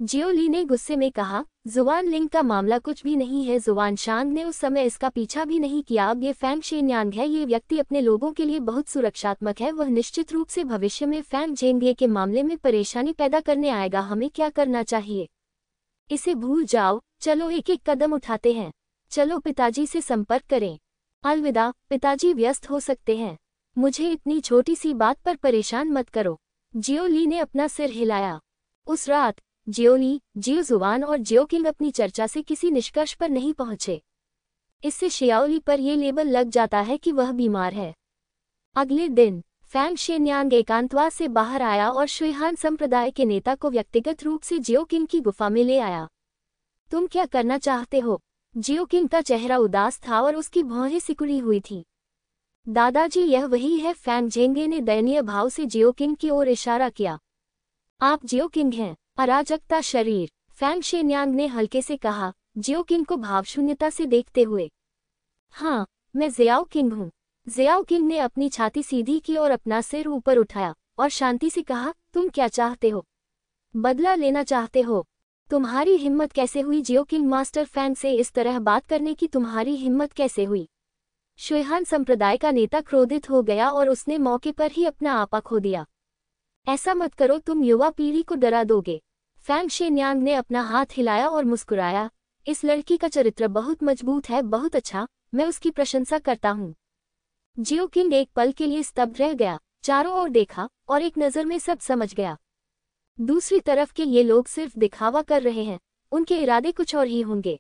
जियो ली ने गुस्से में कहा। जुबान लिंग का मामला कुछ भी नहीं है। जुबान शांग ने उस समय इसका पीछा भी नहीं किया। अब ये फैंग शेन्यांग है, ये व्यक्ति अपने लोगों के लिए बहुत सुरक्षात्मक है, वह निश्चित रूप से भविष्य में फैंग झेंगे के मामले में परेशानी पैदा करने आएगा। हमें क्या करना चाहिए? इसे भूल जाओ, चलो एक एक कदम उठाते हैं। चलो पिताजी से संपर्क करें। अलविदा, पिताजी व्यस्त हो सकते हैं। मुझे इतनी छोटी सी बात पर परेशान मत करो। जियो ली ने अपना सिर हिलाया। उस रात जियो ली, जियो जुबान और जियो किंग अपनी चर्चा से किसी निष्कर्ष पर नहीं पहुंचे। इससे शियाओली पर यह लेबल लग जाता है कि वह बीमार है। अगले दिन फैंग शेन्यांग एकांतवास से बाहर आया और शुइहान संप्रदाय के नेता को व्यक्तिगत रूप से जियो किंग की गुफा में ले आया। तुम क्या करना चाहते हो? जियो किंग का चेहरा उदास था और उसकी भौहें सिकुड़ी हुई थी। दादाजी, यह वही है। फैंग झेंगे ने दयनीय भाव से जियो किंग की ओर इशारा किया। आप जियो किंग हैं? अराजकता शरीर, फैंग शेन्यांग ने हल्के से कहा, जियो किंग को भावशून्यता से देखते हुए। हाँ, मैं जियाओ किंग हूँ। जियाओ किंग ने अपनी छाती सीधी की और अपना सिर ऊपर उठाया और शांति से कहा, तुम क्या चाहते हो? बदला लेना चाहते हो? तुम्हारी हिम्मत कैसे हुई जियो किंग मास्टर फैंग से इस तरह बात करने की? तुम्हारी हिम्मत कैसे हुई? शुइहान संप्रदाय का नेता क्रोधित हो गया और उसने मौके पर ही अपना आपा खो दिया। ऐसा मत करो, तुम युवा पीढ़ी को डरा दोगे। फैंग शेन्यांग ने अपना हाथ हिलाया और मुस्कुराया। इस लड़की का चरित्र बहुत मजबूत है, बहुत अच्छा, मैं उसकी प्रशंसा करता हूँ। जियो किंग एक पल के लिए स्तब्ध रह गया, चारों ओर देखा और एक नज़र में सब समझ गया। दूसरी तरफ के ये लोग सिर्फ दिखावा कर रहे हैं, उनके इरादे कुछ और ही होंगे।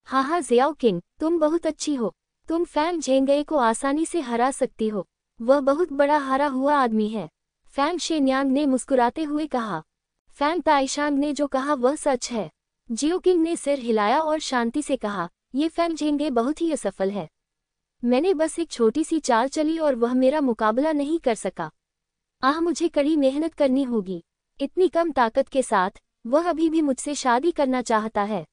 हाँ, जियाओ किंग, तुम बहुत अच्छी हो। तुम फैंग झेंगे को आसानी से हरा सकती हो। वह बहुत बड़ा हारा हुआ आदमी है। फैंग शेन्यांग ने मुस्कुराते हुए कहा। फैंग ताइशांग ने जो कहा वह सच है। जियो किंग ने सिर हिलाया और शांति से कहा, ये फैंग झेंगे बहुत ही असफल है। मैंने बस एक छोटी सी चाल चली और वह मेरा मुकाबला नहीं कर सका। मुझे कड़ी मेहनत करनी होगी। इतनी कम ताकत के साथ वह अभी भी मुझसे शादी करना चाहता है।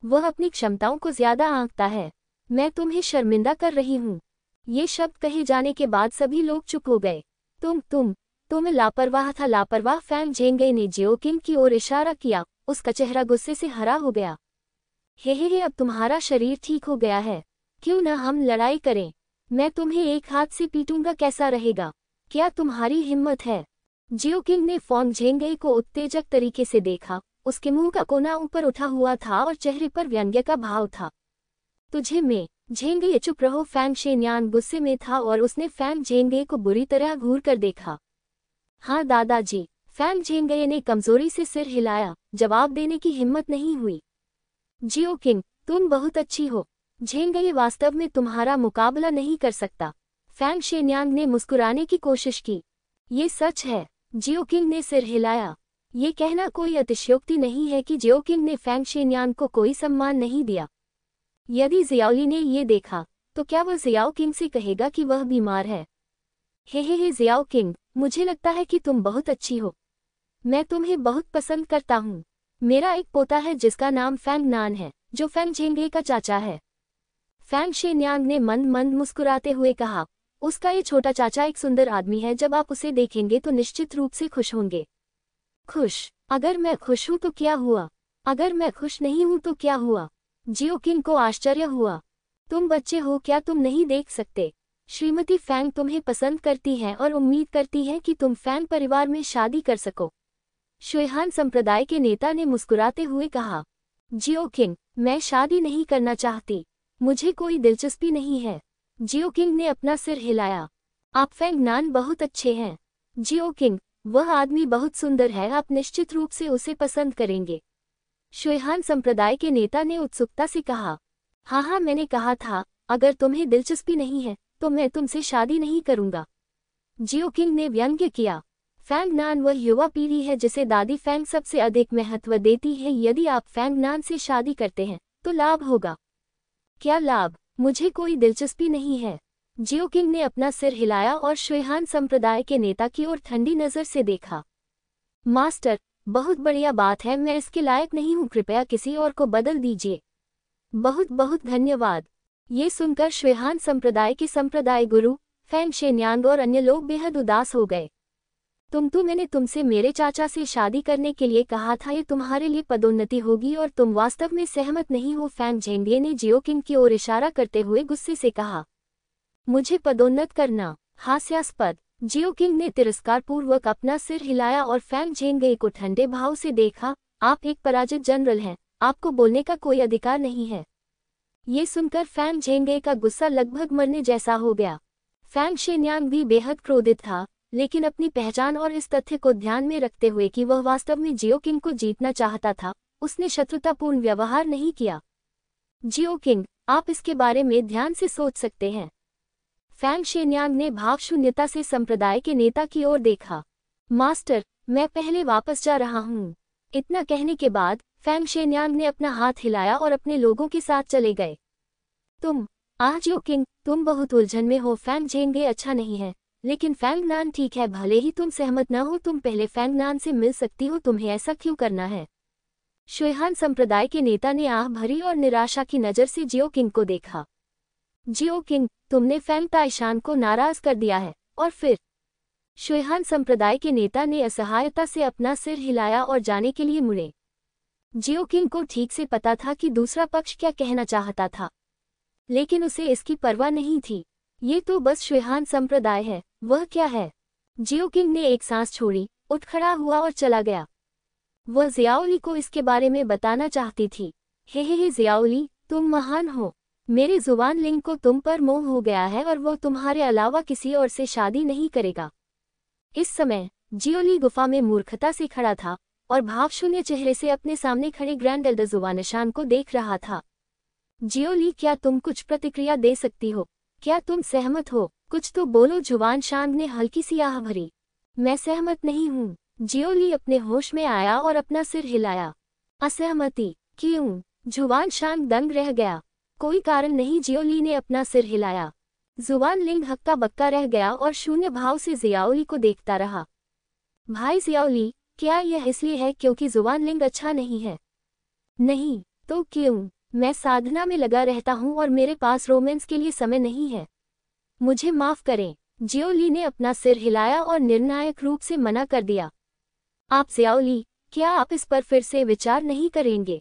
वह अपनी क्षमताओं को ज्यादा आंकता है। मैं तुम्हें शर्मिंदा कर रही हूँ। ये शब्द कहे जाने के बाद सभी लोग चुप हो गए। तुम लापरवाह था, लापरवाह। फैंग झेंगे ने जियो किंग की ओर इशारा किया, उसका चेहरा गुस्से से हरा हो गया। हे, अब तुम्हारा शरीर ठीक हो गया है, क्यों न हम लड़ाई करें? मैं तुम्हें एक हाथ से पीटूंगा, कैसा रहेगा? क्या तुम्हारी हिम्मत है? जियो किंग ने फैंग झेंगे को उत्तेजक तरीके से देखा। उसके मुंह का कोना ऊपर उठा हुआ था और चेहरे पर व्यंग्य का भाव था। तुझे मैं झेंगे, चुप रहो। फैंग शेन्यांग गुस्से में था और उसने फैंग झेंगे को बुरी तरह घूर कर देखा। हाँ दादाजी, फैंग झेंगे ने कमजोरी से सिर हिलाया। जवाब देने की हिम्मत नहीं हुई। जियो किंग, तुम बहुत अच्छी हो। झेंगे वास्तव में तुम्हारा मुकाबला नहीं कर सकता। फैंग शेन्यांग ने मुस्कुराने की कोशिश की। ये सच है। जियो किंग ने सिर हिलाया। ये कहना कोई अतिशयोक्ति नहीं है कि जियो किंग ने फैंग शेन्यांग को कोई सम्मान नहीं दिया। यदि जियाओली ने ये देखा तो क्या वह जियाओ किंग से कहेगा कि वह बीमार है? हे जियाओ किंग, मुझे लगता है कि तुम बहुत अच्छी हो। मैं तुम्हें बहुत पसंद करता हूँ। मेरा एक पोता है जिसका नाम फैंग नान है, जो फैंग झेंगे का चाचा है। फैंग शेन्यांग ने मंद मंद मुस्कुराते हुए कहा, उसका ये छोटा चाचा एक सुंदर आदमी है। जब आप उसे देखेंगे तो निश्चित रूप से खुश होंगे। खुश? अगर मैं खुश हूँ तो क्या हुआ? अगर मैं खुश नहीं हूँ तो क्या हुआ? जियो किंग को आश्चर्य हुआ। तुम बच्चे हो, क्या तुम नहीं देख सकते? श्रीमती फैंग तुम्हें पसंद करती है और उम्मीद करती है कि तुम फैंग परिवार में शादी कर सको। शुइहान संप्रदाय के नेता ने मुस्कुराते हुए कहा। जियो किंग, मैं शादी नहीं करना चाहती। मुझे कोई दिलचस्पी नहीं है। जियो किंग ने अपना सिर हिलाया। आप फैंग नान बहुत अच्छे हैं। जियो किंग, वह आदमी बहुत सुंदर है, आप निश्चित रूप से उसे पसंद करेंगे। शुयहान संप्रदाय के नेता ने उत्सुकता से कहा। हाँ हाँ, मैंने कहा था, अगर तुम्हें दिलचस्पी नहीं है तो मैं तुमसे शादी नहीं करूंगा। जियो किंग ने व्यंग्य किया। फैंग नान वह युवा पीढ़ी है जिसे दादी फैंग सबसे अधिक महत्व देती है। यदि आप फैंग नान से शादी करते हैं तो लाभ होगा। क्या लाभ? मुझे कोई दिलचस्पी नहीं है। जियो किंग ने अपना सिर हिलाया और शुयहान संप्रदाय के नेता की ओर ठंडी नजर से देखा। मास्टर, बहुत बढ़िया बात है, मैं इसके लायक नहीं हूँ, कृपया किसी और को बदल दीजिए। बहुत बहुत धन्यवाद। ये सुनकर शुयहान संप्रदाय के संप्रदाय गुरु फैंग शेन्यांग और अन्य लोग बेहद उदास हो गए। मैंने तुमसे मेरे चाचा से शादी करने के लिए कहा था, ये तुम्हारे लिए पदोन्नति होगी और तुम वास्तव में सहमत नहीं हो। फैंग झेंगे ने जियो किंग की ओर इशारा करते हुए गुस्से से कहा। मुझे पदोन्नत करना? हास्यास्पद। जियो किंग ने तिरस्कारपूर्वक अपना सिर हिलाया और फैंग झेंगे को ठंडे भाव से देखा। आप एक पराजित जनरल हैं, आपको बोलने का कोई अधिकार नहीं है। ये सुनकर फैंग झेंगे का गुस्सा लगभग मरने जैसा हो गया। फैंग शेन्यांग भी बेहद क्रोधित था, लेकिन अपनी पहचान और इस तथ्य को ध्यान में रखते हुए कि वह वास्तव में जियो किंग को जीतना चाहता था, उसने शत्रुतापूर्ण व्यवहार नहीं किया। जियो किंग, आप इसके बारे में ध्यान से सोच सकते हैं। फैंग शेन्यांग ने भावशून्यता से संप्रदाय के नेता की ओर देखा। मास्टर, मैं पहले वापस जा रहा हूँ। इतना कहने के बाद फैंग शेन्यांग ने अपना हाथ हिलाया और अपने लोगों के साथ चले गए। जियो किंग, तुम बहुत उलझन में हो। फैंग झेंगे अच्छा नहीं है, लेकिन फैंग नान ठीक है। भले ही तुम सहमत न हो, तुम पहले फैंग नान से मिल सकती हो। तुम्हें ऐसा क्यों करना है? शुयहान संप्रदाय के नेता ने आह भरी और निराशा की नज़र से जियो किंग को देखा। जियो किंग, तुमने फैंग ताइशान को नाराज कर दिया है। और फिर? शुयहान संप्रदाय के नेता ने असहायता से अपना सिर हिलाया और जाने के लिए मुड़े। जियो किंग को ठीक से पता था कि दूसरा पक्ष क्या कहना चाहता था, लेकिन उसे इसकी परवाह नहीं थी। ये तो बस शुयहान संप्रदाय है, वह क्या है? जियो किंग ने एक सांस छोड़ी, उठ खड़ा हुआ और चला गया। वह जियाओली को इसके बारे में बताना चाहती थी। हे जियाओली, तुम महान हो। मेरे जुबान लिंग को तुम पर मोह हो गया है और वह तुम्हारे अलावा किसी और से शादी नहीं करेगा। इस समय जियोली गुफा में मूर्खता से खड़ा था और भावशून्य चेहरे से अपने सामने खड़े ग्रैंड एल्डर जुवानशान को देख रहा था। जियोली, क्या तुम कुछ प्रतिक्रिया दे सकती हो? क्या तुम सहमत हो? कुछ तो बोलो। जुवानशान ने हल्की सी आह भरी। मैं सहमत नहीं हूँ। जियोली अपने होश में आया और अपना सिर हिलाया। असहमति? क्यों? जुवानशान दंग रह गया। कोई कारण नहीं। जियोली ने अपना सिर हिलाया। जुवान लिंग हक्का बक्का रह गया और शून्य भाव से जियाओली को देखता रहा। भाई जियाओली, क्या यह इसलिए है क्योंकि जुवान लिंग अच्छा नहीं है? नहीं तो क्यों? मैं साधना में लगा रहता हूँ और मेरे पास रोमांस के लिए समय नहीं है। मुझे माफ करें। जियोली ने अपना सिर हिलाया और निर्णायक रूप से मना कर दिया। आप जियाओली, क्या आप इस पर फिर से विचार नहीं करेंगे?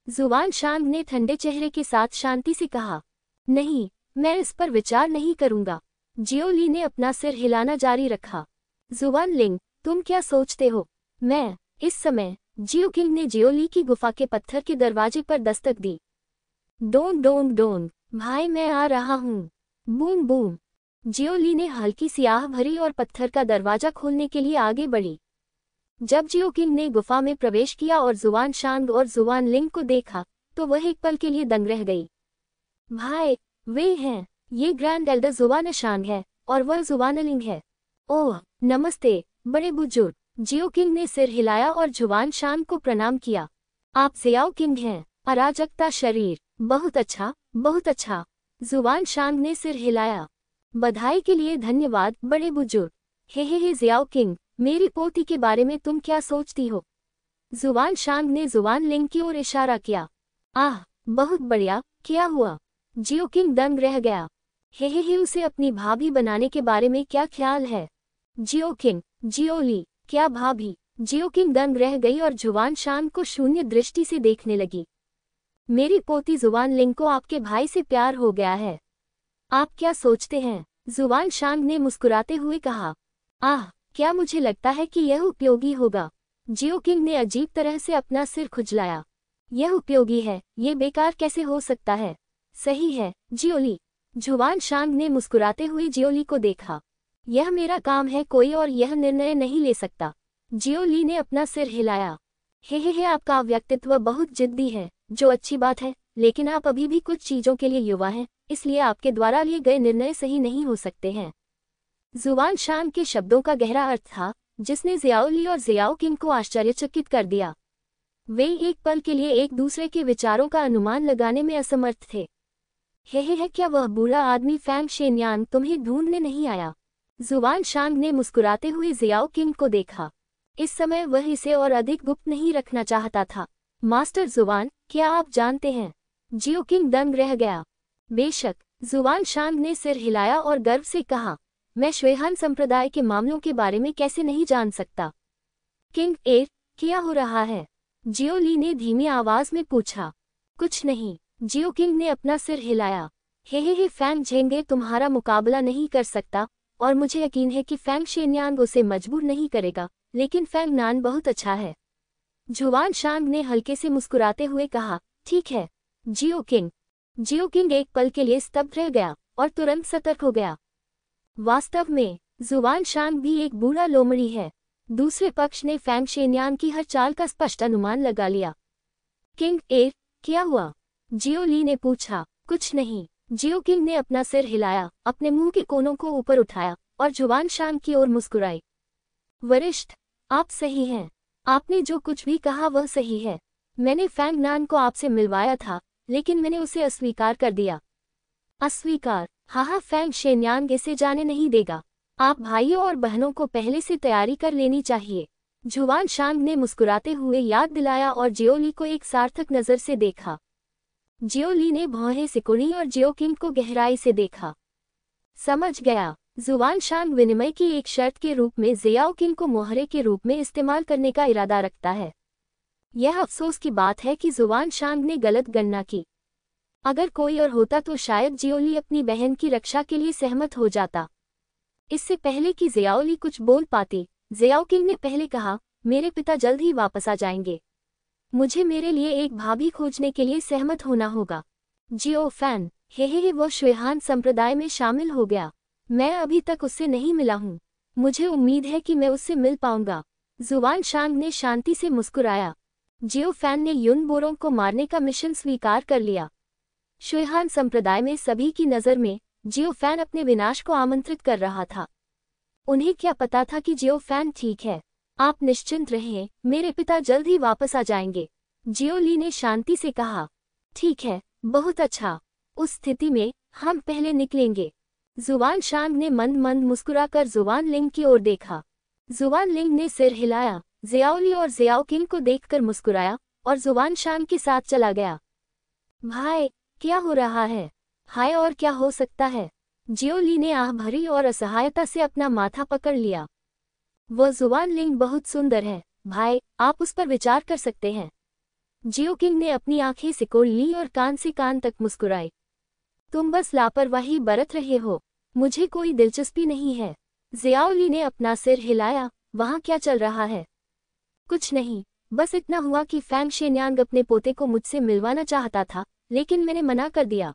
जुवानशान ने ठंडे चेहरे के साथ शांति से कहा। नहीं, मैं इस पर विचार नहीं करूंगा। जियोली ने अपना सिर हिलाना जारी रखा। जुवान लिंग, तुम क्या सोचते हो? मैं इस समय जियो किंग ने जियोली की गुफा के पत्थर के दरवाजे पर दस्तक दी। डोंग डोंग डोंग, भाई मैं आ रहा हूँ। Boom boom. जियोली ने हल्की सी आह भरी और पत्थर का दरवाजा खोलने के लिए आगे बढ़ी। जब जियो किंग ने गुफा में प्रवेश किया और जुवान शांग और जुवान लिंग को देखा तो वह एक पल के लिए दंग रह गई। भाई, वे हैं। ये ग्रैंड एल्डर जुवान शांग है और वह जुवान लिंग है। ओह नमस्ते बड़े बुजुर्ग। जियो किंग ने सिर हिलाया और जुवान शांग को प्रणाम किया। आप जियाओ किंग हैं। अराजकता शरीर। बहुत अच्छा, बहुत अच्छा। जुवान शांग ने सिर हिलाया। बधाई के लिए धन्यवाद बड़े बुजुर्ग। हे जियाओ किंग, मेरी पोती के बारे में तुम क्या सोचती हो? जुवान शांग ने जुवान लिंग की ओर इशारा किया। आह, बहुत बढ़िया। क्या हुआ? जियो किंग दंग रह गया। हे उसे अपनी भाभी बनाने के बारे में क्या ख्याल है? जियो किंग, जियोली, क्या भाभी? जियो किंग दंग रह गई और जुवान शांग को शून्य दृष्टि से देखने लगी। मेरी पोती जुवान लिंग को आपके भाई से प्यार हो गया है। आप क्या सोचते हैं? जुवान शांग ने मुस्कुराते हुए कहा। आह, क्या मुझे लगता है कि यह उपयोगी होगा? जियो किंग ने अजीब तरह से अपना सिर खुजलाया। यह उपयोगी है, ये बेकार कैसे हो सकता है? सही है जियोली। जुवान शांग ने मुस्कुराते हुए जियोली को देखा। यह मेरा काम है, कोई और यह निर्णय नहीं ले सकता। जियो ली ने अपना सिर हिलाया। हे, आपका व्यक्तित्व बहुत जिद्दी है, जो अच्छी बात है, लेकिन आप अभी भी कुछ चीजों के लिए युवा हैं, इसलिए आपके द्वारा लिए गए निर्णय सही नहीं हो सकते हैं। जुवान शान के शब्दों का गहरा अर्थ था, जिसने जियाओ ली और जियाओ किंग को आश्चर्यचकित कर दिया। वे एक पल के लिए एक दूसरे के विचारों का अनुमान लगाने में असमर्थ थे। हे, क्या वह बूढ़ा आदमी फैंग शेन्यान तुम्हें ढूंढने नहीं आया? जुवान शांग ने मुस्कुराते हुए जियाओ किंग को देखा। इस समय वह इसे और अधिक गुप्त नहीं रखना चाहता था। मास्टर जुवान, क्या आप जानते हैं? जियो किंग दंग रह गया। बेशक, जुवान शांग ने सिर हिलाया और गर्व से कहा, मैं श्वेहान संप्रदाय के मामलों के बारे में कैसे नहीं जान सकता। किंग एर, क्या हो रहा है? जियो ली ने धीमी आवाज में पूछा। कुछ नहीं, जियो किंग ने अपना सिर हिलाया। हे, फैंग झेंगे तुम्हारा मुकाबला नहीं कर सकता, और मुझे यकीन है कि फैंग शेन्यांग उसे मजबूर नहीं करेगा, लेकिन फैंग नान बहुत अच्छा है। जुवान शांग ने हल्के से मुस्कुराते हुए कहा, ठीक है, जियो किंग। जियो किंग एक पल के लिए स्तब्ध रह गया और तुरंत सतर्क हो गया। वास्तव में, जुवान शांग भी एक बूढ़ा लोमड़ी है। दूसरे पक्ष ने फैंग शेन्यांग की हर चाल का स्पष्ट अनुमान लगा लिया। किंग एर, क्या हुआ? जियो ली ने पूछा। कुछ नहीं, जियो किंग ने अपना सिर हिलाया, अपने मुंह के कोनों को ऊपर उठाया और जुवान शांग की ओर मुस्कुराई। वरिष्ठ, आप सही हैं। आपने जो कुछ भी कहा वह सही है। मैंने फैंग नान को आपसे मिलवाया था, लेकिन मैंने उसे अस्वीकार कर दिया। अस्वीकार? हाँ, फैंग शेन्यांग इसे जाने नहीं देगा। आप भाइयों और बहनों को पहले से तैयारी कर लेनी चाहिए। जुवान शांग ने मुस्कुराते हुए याद दिलाया और जियो ली को एक सार्थक नजर से देखा। जियो ली ने भौहें सिकुड़ी और जियो किंग को गहराई से देखा। समझ गया, जुवान शांग विनिमय की एक शर्त के रूप में जियाओ किंग को मोहरे के रूप में इस्तेमाल करने का इरादा रखता है। यह अफसोस की बात है कि जुवान शांग ने गलत गणना की। अगर कोई और होता तो शायद जियो ली अपनी बहन की रक्षा के लिए सहमत हो जाता। इससे पहले कि जियाओ ली कुछ बोल पाती, जियाओ किंग ने पहले कहा, मेरे पिता जल्द ही वापस आ जाएंगे। मुझे मेरे लिए एक भाभी खोजने के लिए सहमत होना होगा। जियो फैन, हे, वो श्वेहान संप्रदाय में शामिल हो गया। मैं अभी तक उससे नहीं मिला हूँ। मुझे उम्मीद है कि मैं उससे मिल पाऊंगा। जुवान शांग ने शांति से मुस्कुराया। जियो फैन ने युन बोरों को मारने का मिशन स्वीकार कर लिया। श्वेहान संप्रदाय में सभी की नज़र में जियो फैन अपने विनाश को आमंत्रित कर रहा था। उन्हें क्या पता था कि जियो फैन ठीक है। आप निश्चिंत रहें, मेरे पिता जल्द ही वापस आ जाएंगे। जियो ली ने शांति से कहा। ठीक है, बहुत अच्छा। उस स्थिति में हम पहले निकलेंगे। जुवान शांग ने मंद मंद मुस्कुराकर जुवान लिंग की ओर देखा। जुवान लिंग ने सिर हिलाया, जियाओ ली और जियाओ किंग को देखकर मुस्कुराया और जुवान शांग के साथ चला गया। भाई, क्या हो रहा है? हाय, और क्या हो सकता है? जियो ली ने आह भरी और असहायता से अपना माथा पकड़ लिया। वह जुवान लिंग बहुत सुंदर है, भाई, आप उस पर विचार कर सकते हैं। जियो किंग ने अपनी आंखें सिकोड़ ली और कान से कान तक मुस्कुराई। तुम बस लापरवाही बरत रहे हो, मुझे कोई दिलचस्पी नहीं है। जियाओ ली ने अपना सिर हिलाया। वहाँ क्या चल रहा है? कुछ नहीं, बस इतना हुआ कि फैंग शेन्यांग अपने पोते को मुझसे मिलवाना चाहता था, लेकिन मैंने मना कर दिया।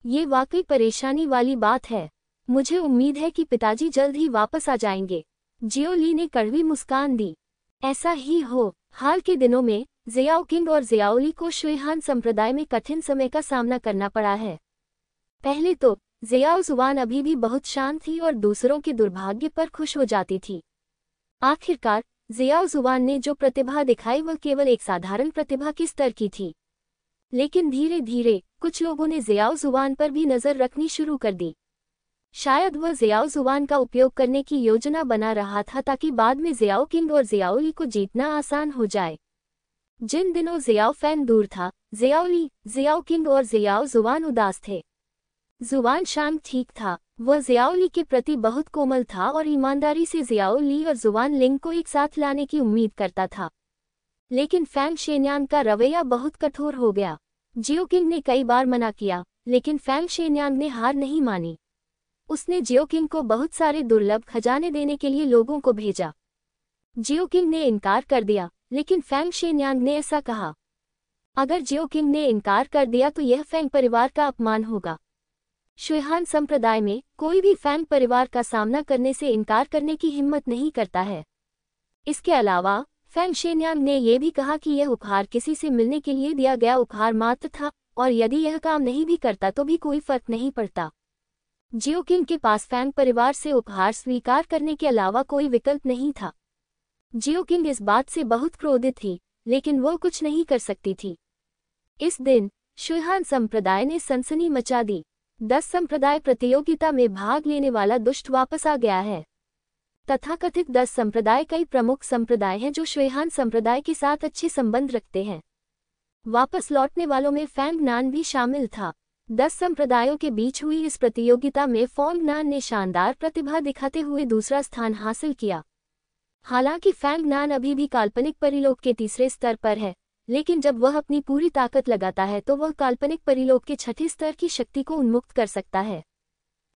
ये वाकई परेशानी वाली बात है। मुझे उम्मीद है कि पिताजी जल्द ही वापस आ जाएंगे। जियो ली ने कड़वी मुस्कान दी। ऐसा ही हो। हाल के दिनों में जियाओ किंग और जियाओ ली को श्वेहान संप्रदाय में कठिन समय का सामना करना पड़ा है। पहले तो जियाओ जुवान अभी भी बहुत शांत थी और दूसरों के दुर्भाग्य पर खुश हो जाती थी। आखिरकार जियाओ जुवान ने जो प्रतिभा दिखाई वह केवल एक साधारण प्रतिभा के स्तर की थी। लेकिन धीरे धीरे कुछ लोगों ने जियाओ जुवान पर भी नजर रखनी शुरू कर दी। शायद वह जियाओ जुवान का उपयोग करने की योजना बना रहा था ताकि बाद में जियाओ किंग और जियाओ ली को जीतना आसान हो जाए। जिन दिनों जियाओ फैन दूर था, जियाओ ली, जियाओ किंग और जियाओ जुवान उदास थे। जुवान शांग ठीक था, वह जियाओ ली के प्रति बहुत कोमल था और ईमानदारी से जियाओ ली और जुवान लिंग को एक साथ लाने की उम्मीद करता था। लेकिन फैंग शेन्यांग का रवैया बहुत कठोर हो गया। जियो किंग ने कई बार मना किया, लेकिन फैंग शेन्यांग ने हार नहीं मानी। उसने जियो किंग को बहुत सारे दुर्लभ खजाने देने के लिए लोगों को भेजा। जियो किंग ने इनकार कर दिया, लेकिन फैंग शेन्यांग ने ऐसा कहा, अगर जियो किंग ने इनकार कर दिया तो यह फैंग परिवार का अपमान होगा। शुयहान संप्रदाय में कोई भी फैंग परिवार का सामना करने से इनकार करने की हिम्मत नहीं करता है। इसके अलावा फैंग शेन्यांग ने यह भी कहा कि यह उपहार किसी से मिलने के लिए दिया गया उपहार मात्र था और यदि यह काम नहीं भी करता तो भी कोई फर्क नहीं पड़ता। जियो किंग के पास फैंग परिवार से उपहार स्वीकार करने के अलावा कोई विकल्प नहीं था। जियो किंग इस बात से बहुत क्रोधित थी, लेकिन वो कुछ नहीं कर सकती थी। इस दिन शुयहान संप्रदाय ने सनसनी मचा दी। 10 संप्रदाय प्रतियोगिता में भाग लेने वाला दुष्ट वापस आ गया है। तथाकथित 10 संप्रदाय कई प्रमुख संप्रदाय हैं जो शुयहान संप्रदाय के साथ अच्छे संबंध रखते हैं। वापस लौटने वालों में फैंग नान भी शामिल था। 10 संप्रदायों के बीच हुई इस प्रतियोगिता में फैंग नान ने शानदार प्रतिभा दिखाते हुए दूसरा स्थान हासिल किया। हालांकि फैंग नान अभी भी काल्पनिक परिलोक के तीसरे स्तर पर है, लेकिन जब वह अपनी पूरी ताकत लगाता है तो वह काल्पनिक परिलोक के छठे स्तर की शक्ति को उन्मुक्त कर सकता है।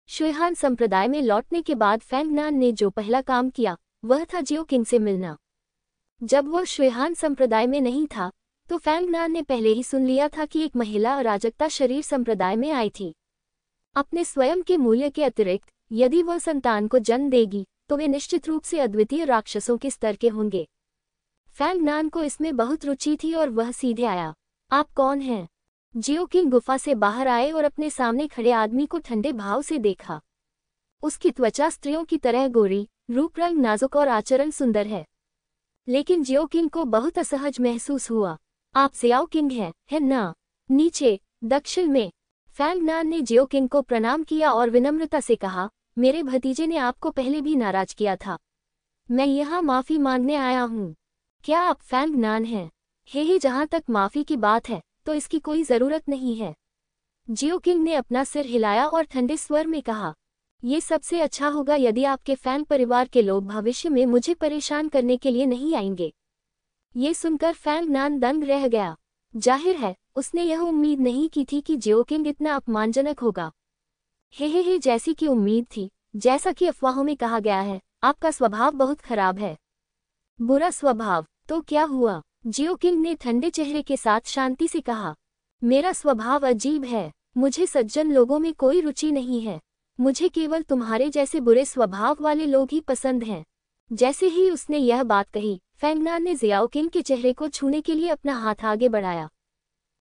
शुयहान संप्रदाय में लौटने के बाद फैंग नान ने जो पहला काम किया वह था जियो किंग से मिलना। जब वह शुयहान संप्रदाय में नहीं था तो फैंग नान ने पहले ही सुन लिया था कि एक महिला अराजकता शरीर संप्रदाय में आई थी। अपने स्वयं के मूल्य के अतिरिक्त यदि वह संतान को जन्म देगी तो वे निश्चित रूप से अद्वितीय राक्षसों के स्तर के होंगे। फैंग नान को इसमें बहुत रुचि थी और वह सीधे आया। आप कौन हैं? जियो किंग गुफा से बाहर आए और अपने सामने खड़े आदमी को ठंडे भाव से देखा। उसकी त्वचा स्त्रियों की तरह गोरी, रूप रंग नाजुक और आचरण सुंदर है। लेकिन जियो किंग को बहुत असहज महसूस हुआ। आप जियाओ किंग हैं, है ना? नीचे दक्षिण में फैंग नान ने जियो किंग को प्रणाम किया और विनम्रता से कहा, मेरे भतीजे ने आपको पहले भी नाराज किया था। मैं यहाँ माफी मांगने आया हूँ। क्या आप फैंग नान हैं? हे जहाँ तक माफी की बात है तो इसकी कोई जरूरत नहीं है। जियो किंग ने अपना सिर हिलाया और ठंडे स्वर में कहा, ये सबसे अच्छा होगा यदि आपके फैंग परिवार के लोग भविष्य में मुझे परेशान करने के लिए नहीं आएंगे। ये सुनकर फैंग नान दंग रह गया। जाहिर है उसने यह उम्मीद नहीं की थी कि जियो किंग इतना अपमानजनक होगा। हे जैसी कि उम्मीद थी, जैसा कि अफवाहों में कहा गया है, आपका स्वभाव बहुत खराब है। बुरा स्वभाव? तो क्या हुआ? जियो किंग ने ठंडे चेहरे के साथ शांति से कहा, मेरा स्वभाव अजीब है। मुझे सज्जन लोगों में कोई रुचि नहीं है। मुझे केवल तुम्हारे जैसे बुरे स्वभाव वाले लोग ही पसंद हैं। जैसे ही उसने यह बात कही, फैंग नान ने जियाओ किंग के चेहरे को छूने के लिए अपना हाथ आगे बढ़ाया।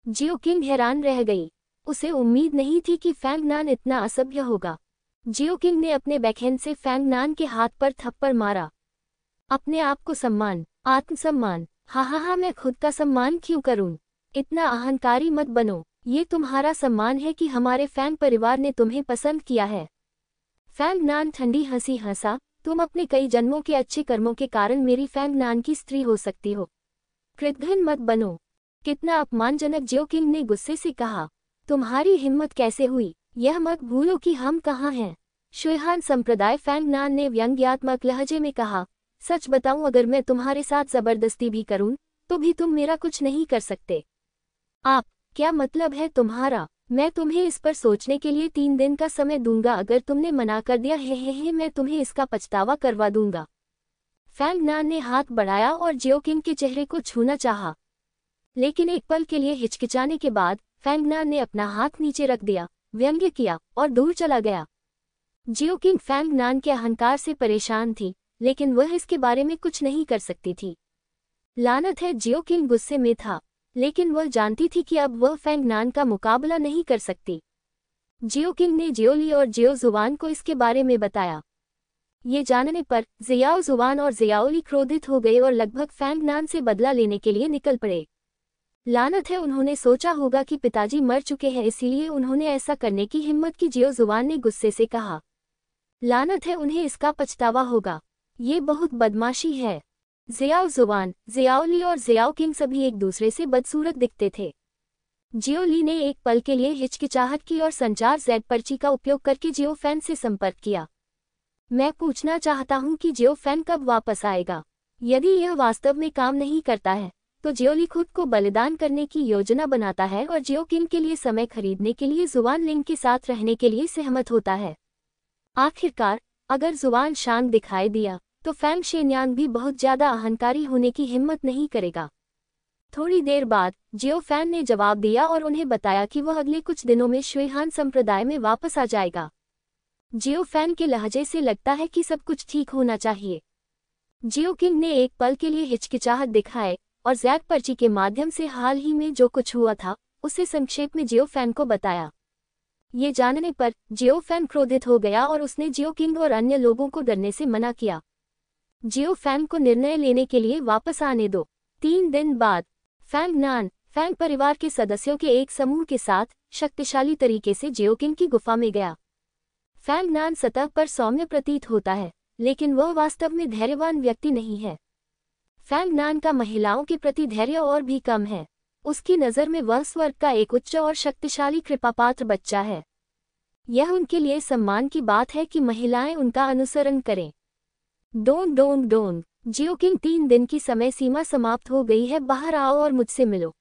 जियो किंग हैरान रह गई। उसे उम्मीद नहीं थी कि फैंग नान इतना असभ्य होगा। जियो किंग ने अपने बैकहैंड से फैंग नान के हाथ पर थप्पड़ मारा। अपने आप को सम्मान, आत्मसम्मान, हाँ मैं खुद का सम्मान क्यों करूं? इतना अहंकारी मत बनो। ये तुम्हारा सम्मान है कि हमारे फैंग परिवार ने तुम्हें पसंद किया है। फैंग नान ठंडी हंसी हंसा, तुम अपने कई जन्मों के अच्छे कर्मों के कारण मेरी फैंग नान की स्त्री हो सकती हो। कृतघ्न मत बनो। कितना अपमानजनक, जियो किंग ने गुस्से से कहा। तुम्हारी हिम्मत कैसे हुई? यह मत भूलो कि हम कहाँ हैं। शुयहान संप्रदाय फैंग नान ने व्यंग्यात्मक लहजे में कहा, सच बताऊं, अगर मैं तुम्हारे साथ जबरदस्ती भी करूं तो भी तुम मेरा कुछ नहीं कर सकते। आप, क्या मतलब है तुम्हारा? मैं तुम्हें इस पर सोचने के लिए 3 दिन का समय दूंगा। अगर तुमने मना कर दिया है मैं तुम्हें इसका पछतावा करवा दूंगा। फैंग नान ने हाथ बढ़ाया और जियो किंग के चेहरे को छूना चाहा, लेकिन एक पल के लिए हिचकिचाने के बाद फैंग नान ने अपना हाथ नीचे रख दिया, व्यंग्य किया और दूर चला गया। जियो किंग फैंग नान के अहंकार से परेशान थी, लेकिन वह इसके बारे में कुछ नहीं कर सकती थी। लानत है, जियो किंग गुस्से में था, लेकिन वह जानती थी कि अब वह फैंग नान का मुकाबला नहीं कर सकती। जियो किंग ने जियो ली और जियो जुवान को इसके बारे में बताया। ये जानने पर जियाओ जुवान और जियाओ ली क्रोधित हो गए और लगभग फैंग नान से बदला लेने के लिए निकल पड़े। लानत है, उन्होंने सोचा होगा कि पिताजी मर चुके हैं, इसीलिए उन्होंने ऐसा करने की हिम्मत की। जियो जुवान ने गुस्से से कहा, लानत है, उन्हें इसका पछतावा होगा। ये बहुत बदमाशी है। जियाओ जुवान, जियाओ ली और जियाओ किंग सभी एक दूसरे से बदसूरत दिखते थे। जियो ली ने एक पल के लिए हिचकिचाहट की और संचार जेड पर्ची का उपयोग करके जियो फैन से संपर्क किया। मैं पूछना चाहता हूं कि जियो फैन कब वापस आएगा। यदि यह वास्तव में काम नहीं करता है तो जियो ली खुद को बलिदान करने की योजना बनाता है और जियो किंग के लिए समय खरीदने के लिए जुवान लिंग के साथ रहने के लिए सहमत होता है। आखिरकार अगर जुवान शांत दिखाई दिया तो फैंग शेन्यांग भी बहुत ज्यादा अहंकारी होने की हिम्मत नहीं करेगा। थोड़ी देर बाद जियो फैन ने जवाब दिया और उन्हें बताया कि वह अगले कुछ दिनों में शुईहान संप्रदाय में वापस आ जाएगा। जियो फैन के लहजे से लगता है कि सब कुछ ठीक होना चाहिए। जियो किंग ने एक पल के लिए हिचकिचाहट दिखाए और जैक पर्ची के माध्यम से हाल ही में जो कुछ हुआ था उसे संक्षेप में जियो फैन को बताया। ये जानने पर जियो फैन क्रोधित हो गया और उसने जियो किंग और अन्य लोगों को डरने से मना किया। जियो फैन को निर्णय लेने के लिए वापस आने दो। 3 दिन बाद फैंग नान फैंग परिवार के सदस्यों के एक समूह के साथ शक्तिशाली तरीके से जियो किंग की गुफा में गया। फैंग नान सतह पर सौम्य प्रतीत होता है, लेकिन वह वास्तव में धैर्यवान व्यक्ति नहीं है। फैंग नान का महिलाओं के प्रति धैर्य और भी कम है। उसकी नज़र में वह स्वर्ग का एक उच्च और शक्तिशाली कृपापात्र बच्चा है। यह उनके लिए सम्मान की बात है कि महिलाएं उनका अनुसरण करें। डोंग डोंग डोंग। जियो किंग 3 दिन की समय सीमा समाप्त हो गई है, बाहर आओ और मुझसे मिलो।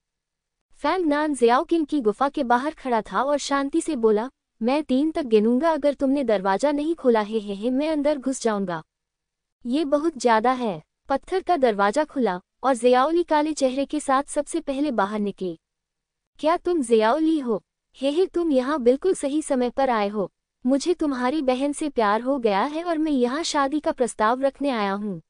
फैंग नान जियाओ किंग की गुफा के बाहर खड़ा था और शांति से बोला, मैं 3 तक गिनूंगा, अगर तुमने दरवाजा नहीं खोला है मैं अंदर घुस जाऊंगा। ये बहुत ज्यादा है। पत्थर का दरवाजा खुला और जियाओली काले चेहरे के साथ सबसे पहले बाहर निकली। क्या तुम जियाओली हो? हे तुम यहाँ बिल्कुल सही समय पर आए हो। मुझे तुम्हारी बहन से प्यार हो गया है और मैं यहाँ शादी का प्रस्ताव रखने आया हूँ।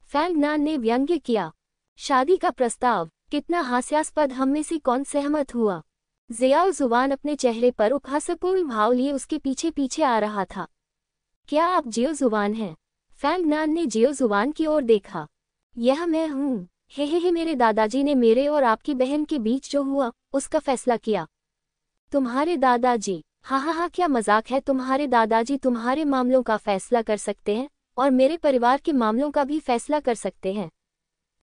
फैंग नान ने व्यंग्य किया। शादी का प्रस्ताव? कितना हास्यास्पद। हम में से कौन सहमत हुआ? जियाओ जुवान अपने चेहरे पर उपहासपूर्ण भाव लिए उसके पीछे पीछे आ रहा था। क्या आप जियो जुवान हैं? फैंग नान ने जियो जुवान की ओर देखा। यह मैं हूँ। हे मेरे दादाजी ने मेरे और आपकी बहन के बीच जो हुआ उसका फैसला किया। तुम्हारे दादाजी? हाँ, क्या मजाक है। तुम्हारे दादाजी तुम्हारे मामलों का फैसला कर सकते हैं और मेरे परिवार के मामलों का भी फैसला कर सकते हैं।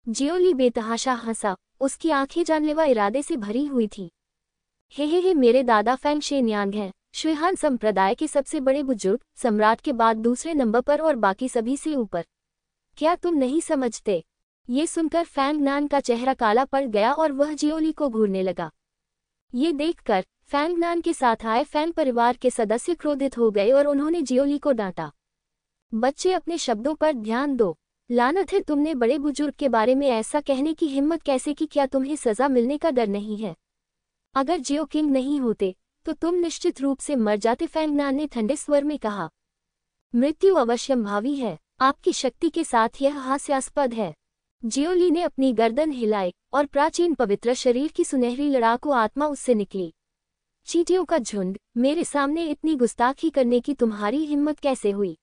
जियोली बेतहाशा हंसा, उसकी आंखें जानलेवा इरादे से भरी हुई थी। हे मेरे दादा फैंग शेन्यांग हैं, शुईहान संप्रदाय के सबसे बड़े बुजुर्ग, सम्राट के बाद दूसरे नंबर पर और बाकी सभी से ऊपर। क्या तुम नहीं समझते? ये सुनकर फैंग नान का चेहरा काला पड़ गया और वह जियोली को घूरने लगा। ये देखकर फैंग नान के साथ आए फैंग परिवार के सदस्य क्रोधित हो गए और उन्होंने जियोली को डांटा। बच्चे, अपने शब्दों पर ध्यान दो। लानत है, तुमने बड़े बुजुर्ग के बारे में ऐसा कहने की हिम्मत कैसे की? क्या तुम्हें सजा मिलने का डर नहीं है? अगर जियो किंग नहीं होते तो तुम निश्चित रूप से मर जाते, फैंग नान ने ठंडे स्वर में कहा। मृत्यु अवश्यंभावी है, आपकी शक्ति के साथ यह हास्यास्पद है। जियोली ने अपनी गर्दन हिलाई और प्राचीन पवित्र शरीर की सुनहरी लड़ाकू आत्मा उससे निकली। चींटियों का झुंड, मेरे सामने इतनी गुस्ताखी करने की तुम्हारी हिम्मत कैसे हुई?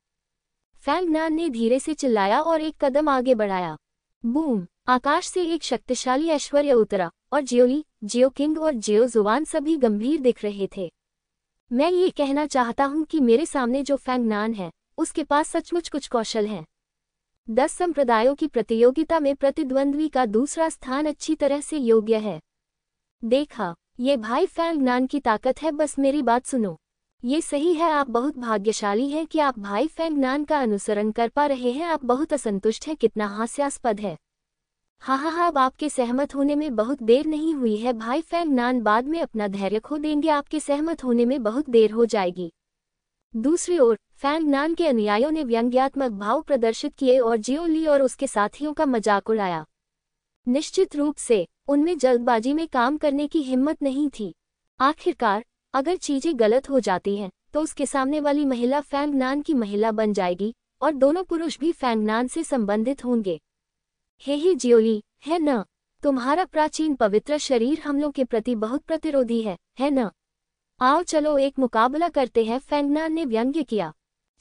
फैंग नान ने धीरे से चिल्लाया और एक कदम आगे बढ़ाया। बूम! आकाश से एक शक्तिशाली ऐश्वर्य उतरा और जियोली, जियो किंग और जियो जुवान सभी गंभीर दिख रहे थे। मैं ये कहना चाहता हूँ कि मेरे सामने जो फैंग नान है उसके पास सचमुच कुछ कौशल हैं। 10 संप्रदायों की प्रतियोगिता में प्रतिद्वंद्वी का दूसरा स्थान अच्छी तरह से योग्य है। देखा, ये भाई फैंग नान की ताकत है। बस मेरी बात सुनो। ये सही है, आप बहुत भाग्यशाली हैं कि आप भाई फैंग नान का अनुसरण कर पा रहे हैं। आप बहुत असंतुष्ट हैं, कितना हास्यास्पद है। हाँ, अब आपके सहमत होने में बहुत देर नहीं हुई है। भाई फैंग नान बाद में अपना धैर्य खो देंगे, आपके सहमत होने में बहुत देर हो जाएगी। दूसरी ओर फैंग नान के अनुयायियों ने व्यंग्यात्मक भाव प्रदर्शित किए और जियोली और उसके साथियों का मजाक उड़ाया। निश्चित रूप से उनमें जल्दबाजी में काम करने की हिम्मत नहीं थी। आखिरकार अगर चीजें गलत हो जाती हैं तो उसके सामने वाली महिला फैंग नान की महिला बन जाएगी और दोनों पुरुष भी फैंग नान से संबंधित होंगे। हे जियोली, है न? तुम्हारा प्राचीन पवित्र शरीर हमलों के प्रति बहुत प्रतिरोधी है न? आओ चलो एक मुकाबला करते हैं, फैंग नान ने व्यंग्य किया।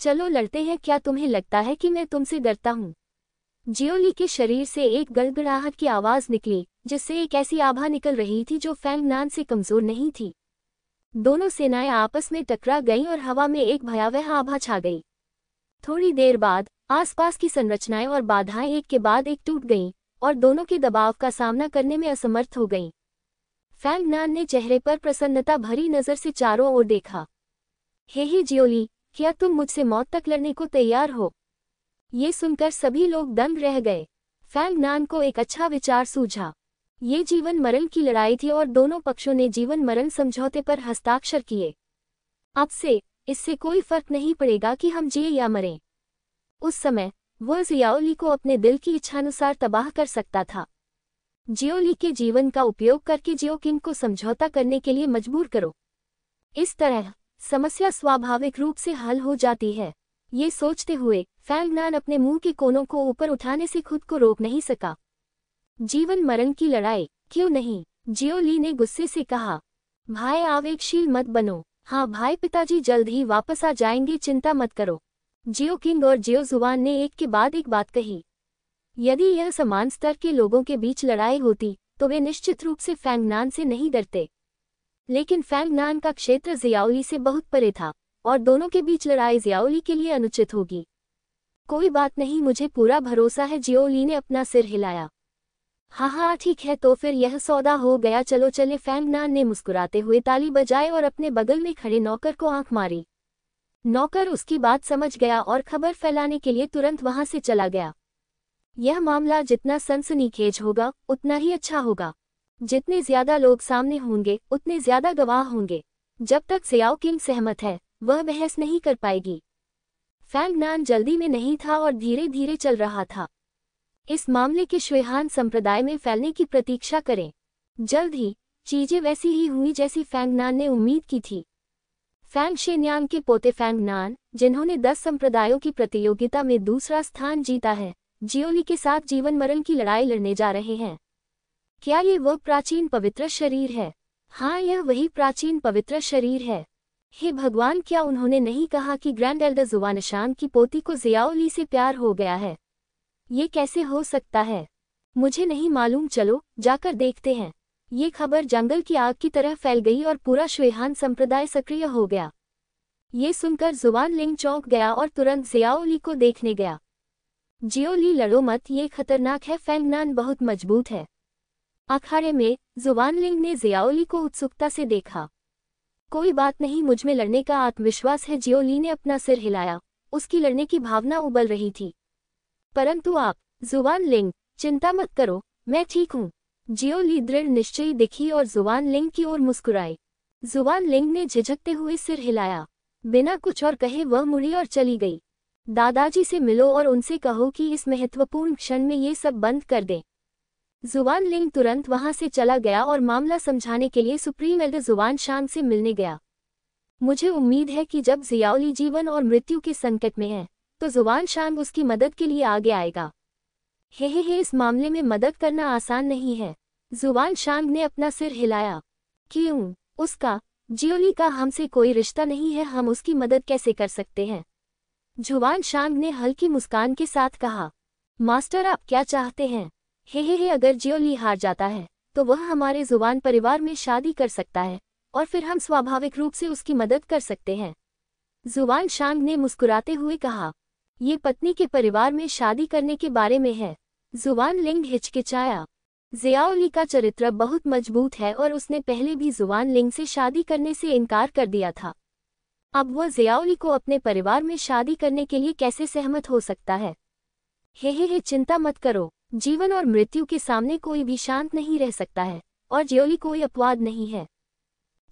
चलो लड़ते हैं। क्या तुम्हें लगता है कि मैं तुमसे डरता हूँ? जियोली के शरीर से एक गड़गड़ाहट की आवाज निकली जिससे एक ऐसी आभा निकल रही थी जो फैंग नान से कमजोर नहीं थी। दोनों सेनाएं आपस में टकरा गईं और हवा में एक भयावह आभा छा गई। थोड़ी देर बाद आसपास की संरचनाएं और बाधाएं एक के बाद एक टूट गईं और दोनों के दबाव का सामना करने में असमर्थ हो गईं। फैंग नान ने चेहरे पर प्रसन्नता भरी नजर से चारों ओर देखा। हे जियोली, क्या तुम मुझसे मौत तक लड़ने को तैयार हो? ये सुनकर सभी लोग दंग रह गए। फैंग नान को एक अच्छा विचार सूझा। ये जीवन मरण की लड़ाई थी और दोनों पक्षों ने जीवन मरण समझौते पर हस्ताक्षर किए। अब से इससे कोई फर्क नहीं पड़ेगा कि हम जिए या मरें। उस समय वह जियाओली को अपने दिल की इच्छानुसार तबाह कर सकता था। जियोली के जीवन का उपयोग करके जियो किंग को समझौता करने के लिए मजबूर करो। इस तरह समस्या स्वाभाविक रूप से हल हो जाती है। ये सोचते हुए फैंग नान अपने मुंह के कोनों को ऊपर उठाने से खुद को रोक नहीं सका। जीवन मरण की लड़ाई, क्यों नहीं? जियोली ने गुस्से से कहा। भाई आवेगशील मत बनो। हाँ भाई, पिताजी जल्द ही वापस आ जाएंगे, चिंता मत करो। जियो किंग और जियो जुआन ने एक के बाद एक बात कही। यदि यह समान स्तर के लोगों के बीच लड़ाई होती तो वे निश्चित रूप से फैंग नान से नहीं डरते, लेकिन फैंग नान का क्षेत्र जियाओली से बहुत परे था और दोनों के बीच लड़ाई जियाओली के लिए अनुचित होगी। कोई बात नहीं, मुझे पूरा भरोसा है। जियोली ने अपना सिर हिलाया। हाँ हाँ ठीक है, तो फिर यह सौदा हो गया, चलो चले। फैंग नान ने मुस्कुराते हुए ताली बजाई और अपने बगल में खड़े नौकर को आंख मारी। नौकर उसकी बात समझ गया और खबर फैलाने के लिए तुरंत वहां से चला गया। यह मामला जितना सनसनीखेज होगा उतना ही अच्छा होगा। जितने ज्यादा लोग सामने होंगे उतने ज्यादा गवाह होंगे। जब तक जियाओ किंग सहमत है वह बहस नहीं कर पाएगी। फैंग नान जल्दी में नहीं था और धीरे धीरे चल रहा था। इस मामले के शुएहान संप्रदाय में फैलने की प्रतीक्षा करें। जल्द ही चीजें वैसी ही हुई जैसी फैंग नान ने उम्मीद की थी। फैंग शेन्यांग के पोते फैंग नान, जिन्होंने 10 संप्रदायों की प्रतियोगिता में दूसरा स्थान जीता है, जियोली के साथ जीवन मरण की लड़ाई लड़ने जा रहे हैं। क्या ये वह प्राचीन पवित्र शरीर है? हाँ, यह वही प्राचीन पवित्र शरीर है। हे भगवान, क्या उन्होंने नहीं कहा कि ग्रैंड एल्डर जुआनशांग की पोती को जियाओली से प्यार हो गया है? ये कैसे हो सकता है? मुझे नहीं मालूम, चलो जाकर देखते हैं। ये खबर जंगल की आग की तरह फैल गई और पूरा शुएहान संप्रदाय सक्रिय हो गया। ये सुनकर जुआन लिंग चौंक गया और तुरंत जियाओली को देखने गया। जियोली, लड़ो मत, ये खतरनाक है। फैंग नान बहुत मजबूत है। अखाड़े में जुआन लिंग ने जियाओली को उत्सुकता से देखा। कोई बात नहीं, मुझमें लड़ने का आत्मविश्वास है। जियोली ने अपना सिर हिलाया। उसकी लड़ने की भावना उबल रही थी। परंतु आप, जुआन लिंग, चिंता मत करो, मैं ठीक हूँ। जियोली दृढ़ निश्चयी दिखी और जुआन लिंग की ओर मुस्कुराई। जुआन लिंग ने झिझकते हुए सिर हिलाया। बिना कुछ और कहे वह मुड़ी और चली गई। दादाजी से मिलो और उनसे कहो कि इस महत्वपूर्ण क्षण में ये सब बंद कर दें। जुआन लिंग तुरंत वहां से चला गया और मामला समझाने के लिए सुप्रीम एल्डर जुआनशांग से मिलने गया। मुझे उम्मीद है कि जब जियाओली जीवन और मृत्यु के संकट में है तो जुआनशांग उसकी मदद के लिए आगे आएगा। हे, इस मामले में मदद करना आसान नहीं है। जुआनशांग ने अपना सिर हिलाया। क्यों? उसका, जियोली का हमसे कोई रिश्ता नहीं है, हम उसकी मदद कैसे कर सकते हैं? जुआनशांग ने हल्की मुस्कान के साथ कहा। मास्टर, आप क्या चाहते हैं? हे, अगर जियोली हार जाता है तो वह हमारे जुआन परिवार में शादी कर सकता है और फिर हम स्वाभाविक रूप से उसकी मदद कर सकते हैं। जुआनशांग ने मुस्कुराते हुए कहा। ये पत्नी के परिवार में शादी करने के बारे में है। जुआन लिंग हिचकिचाया। जियाओली का चरित्र बहुत मजबूत है और उसने पहले भी जुआन लिंग से शादी करने से इनकार कर दिया था। अब वह जियाओली को अपने परिवार में शादी करने के लिए कैसे सहमत हो सकता है? हे, चिंता मत करो। जीवन और मृत्यु के सामने कोई भी शांत नहीं रह सकता है और जियोली कोई अपवाद नहीं है।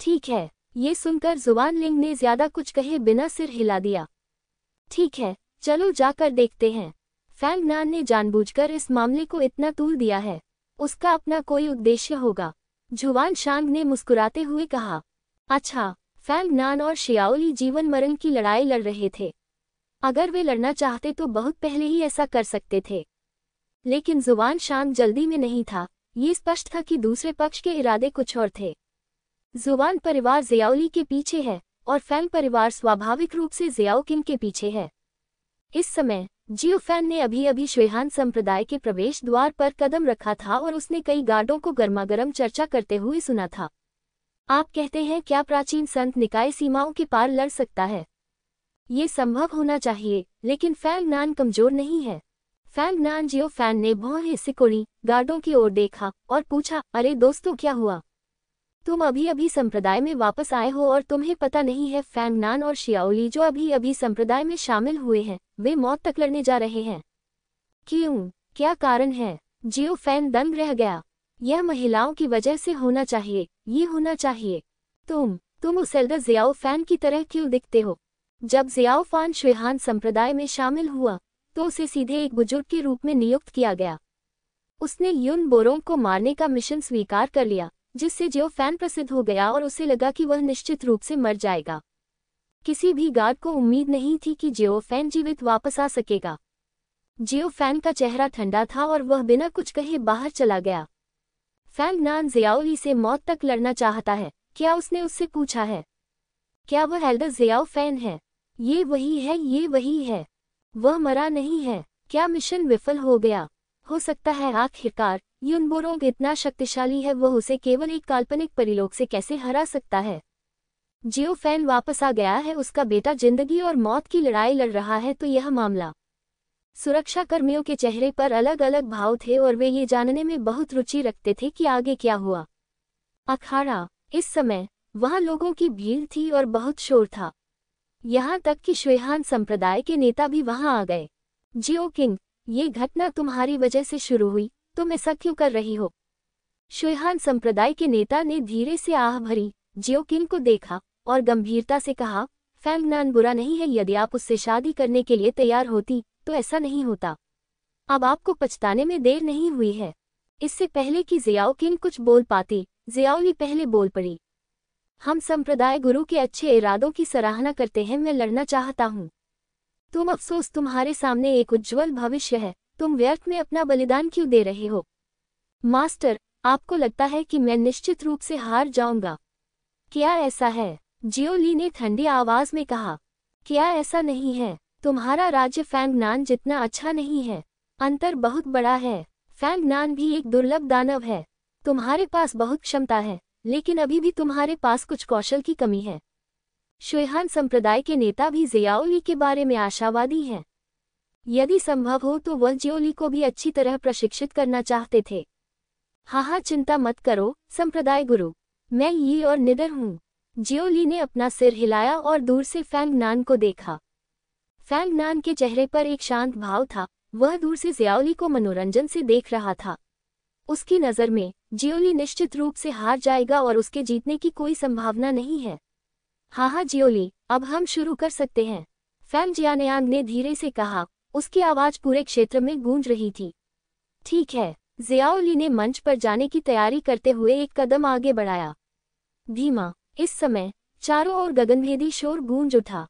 ठीक है। ये सुनकर जुआन लिंग ने ज्यादा कुछ कहे बिना सिर हिला दिया। ठीक है, चलो जाकर देखते हैं। फैंग नान ने जानबूझकर इस मामले को इतना तूल दिया है। उसका अपना कोई उद्देश्य होगा। जुआनशांग ने मुस्कुराते हुए कहा। अच्छा, फैंग नान और शियाओली जीवन मरण की लड़ाई लड़ रहे थे। अगर वे लड़ना चाहते तो बहुत पहले ही ऐसा कर सकते थे, लेकिन जुआनशांग जल्दी में नहीं था। ये स्पष्ट था कि दूसरे पक्ष के इरादे कुछ और थे। जुआन परिवार जियाओली के पीछे है और फैंग परिवार स्वाभाविक रूप से जियाओ किंग के पीछे है। इस समय जियो फैन ने अभी शुएहान संप्रदाय के प्रवेश द्वार पर कदम रखा था और उसने कई गार्डों को गर्मागर्म चर्चा करते हुए सुना था। आप कहते हैं क्या प्राचीन संत निकाय सीमाओं के पार लड़ सकता है? ये संभव होना चाहिए, लेकिन फैंग नान कमजोर नहीं है। फैंग नान, जियो फैन ने भौं सिकोड़ी गार्डों की ओर देखा और पूछा, अरे दोस्तों, क्या हुआ? तुम अभी संप्रदाय में वापस आए हो और तुम्हें पता नहीं है फैंग नान और शियाओली जो अभी संप्रदाय में शामिल हुए हैं वे मौत तक लड़ने जा रहे हैं। क्यों? क्या कारण है? जियो फैन दंग रह गया। यह महिलाओं की वजह से होना चाहिए, ये होना चाहिए। तुम उस एल्डर जियाओ फैन की तरह क्यों दिखते हो? जब जियाओ फान शुएहान संप्रदाय में शामिल हुआ तो उसे सीधे एक बुजुर्ग के रूप में नियुक्त किया गया। उसने युन बोरोंग को मारने का मिशन स्वीकार कर लिया, जिससे जियो फैन प्रसिद्ध हो गया और उसे लगा कि वह निश्चित रूप से मर जाएगा। किसी भी गार्ड को उम्मीद नहीं थी कि जियो फैन जीवित वापस आ सकेगा। जियो फैन का चेहरा ठंडा था और वह बिना कुछ कहे बाहर चला गया। फैंग नान जियाओली से मौत तक लड़ना चाहता है, क्या उसने उससे पूछा है? क्या वह एल्डर जियाओ फैन है? ये वही है, ये वही है। वह मरा नहीं है। क्या मिशन विफल हो गया? हो सकता है आखिरकार युन बोरोंग इतना शक्तिशाली है, वह उसे केवल एक काल्पनिक परिलोक से कैसे हरा सकता है। जियो फैन वापस आ गया है, उसका बेटा जिंदगी और मौत की लड़ाई लड़ रहा है, तो यह मामला। सुरक्षा कर्मियों के चेहरे पर अलग अलग भाव थे और वे ये जानने में बहुत रुचि रखते थे कि आगे क्या हुआ। अखाड़ा। इस समय वहां लोगों की भीड़ थी और बहुत शोर था। यहाँ तक कि शुएहान संप्रदाय के नेता भी वहां आ गए। जियो किंग, ये घटना तुम्हारी वजह से शुरू हुई, तुम ऐसा क्यों कर रही हो? शुएहान संप्रदाय के नेता ने धीरे से आह भरी जियो किंग को देखा और गंभीरता से कहा, फैंग नान बुरा नहीं है, यदि आप उससे शादी करने के लिए तैयार होती तो ऐसा नहीं होता। अब आपको पछताने में देर नहीं हुई है। इससे पहले कि जियाओ किंग कुछ बोल पाती, जियाओली पहले बोल पड़ी। हम संप्रदाय गुरु के अच्छे इरादों की सराहना करते हैं, मैं लड़ना चाहता हूँ। तुम अफसोस, तुम्हारे सामने एक उज्ज्वल भविष्य है, तुम व्यर्थ में अपना बलिदान क्यों दे रहे हो? मास्टर, आपको लगता है कि मैं निश्चित रूप से हार जाऊंगा? क्या ऐसा है? जियोली ने ठंडी आवाज में कहा। क्या ऐसा नहीं है? तुम्हारा राज्य फैंग नान जितना अच्छा नहीं है। अंतर बहुत बड़ा है। फैंग नान भी एक दुर्लभ दानव है। तुम्हारे पास बहुत क्षमता है, लेकिन अभी भी तुम्हारे पास कुछ कौशल की कमी है। शुएहान संप्रदाय के नेता भी जियाओली के बारे में आशावादी हैं। यदि संभव हो तो वह जियोली को भी अच्छी तरह प्रशिक्षित करना चाहते थे। हाँ, चिंता मत करो संप्रदाय गुरु, मैं ये और निडर हूँ। जियोली ने अपना सिर हिलाया और दूर से फैंग नान को देखा। फैंग नान के चेहरे पर एक शांत भाव था, वह दूर से जियाओली को मनोरंजन से देख रहा था। उसकी नज़र में जियोली निश्चित रूप से हार जाएगा और उसके जीतने की कोई संभावना नहीं है। हाँ जियोली, अब हम शुरू कर सकते हैं, फैंग जियानयांग ने धीरे से कहा, उसकी आवाज़ पूरे क्षेत्र में गूंज रही थी। ठीक है, जियाओली ने मंच पर जाने की तैयारी करते हुए एक कदम आगे बढ़ाया। धीमा। इस समय चारों ओर गगनभेदी शोर गूंज उठा।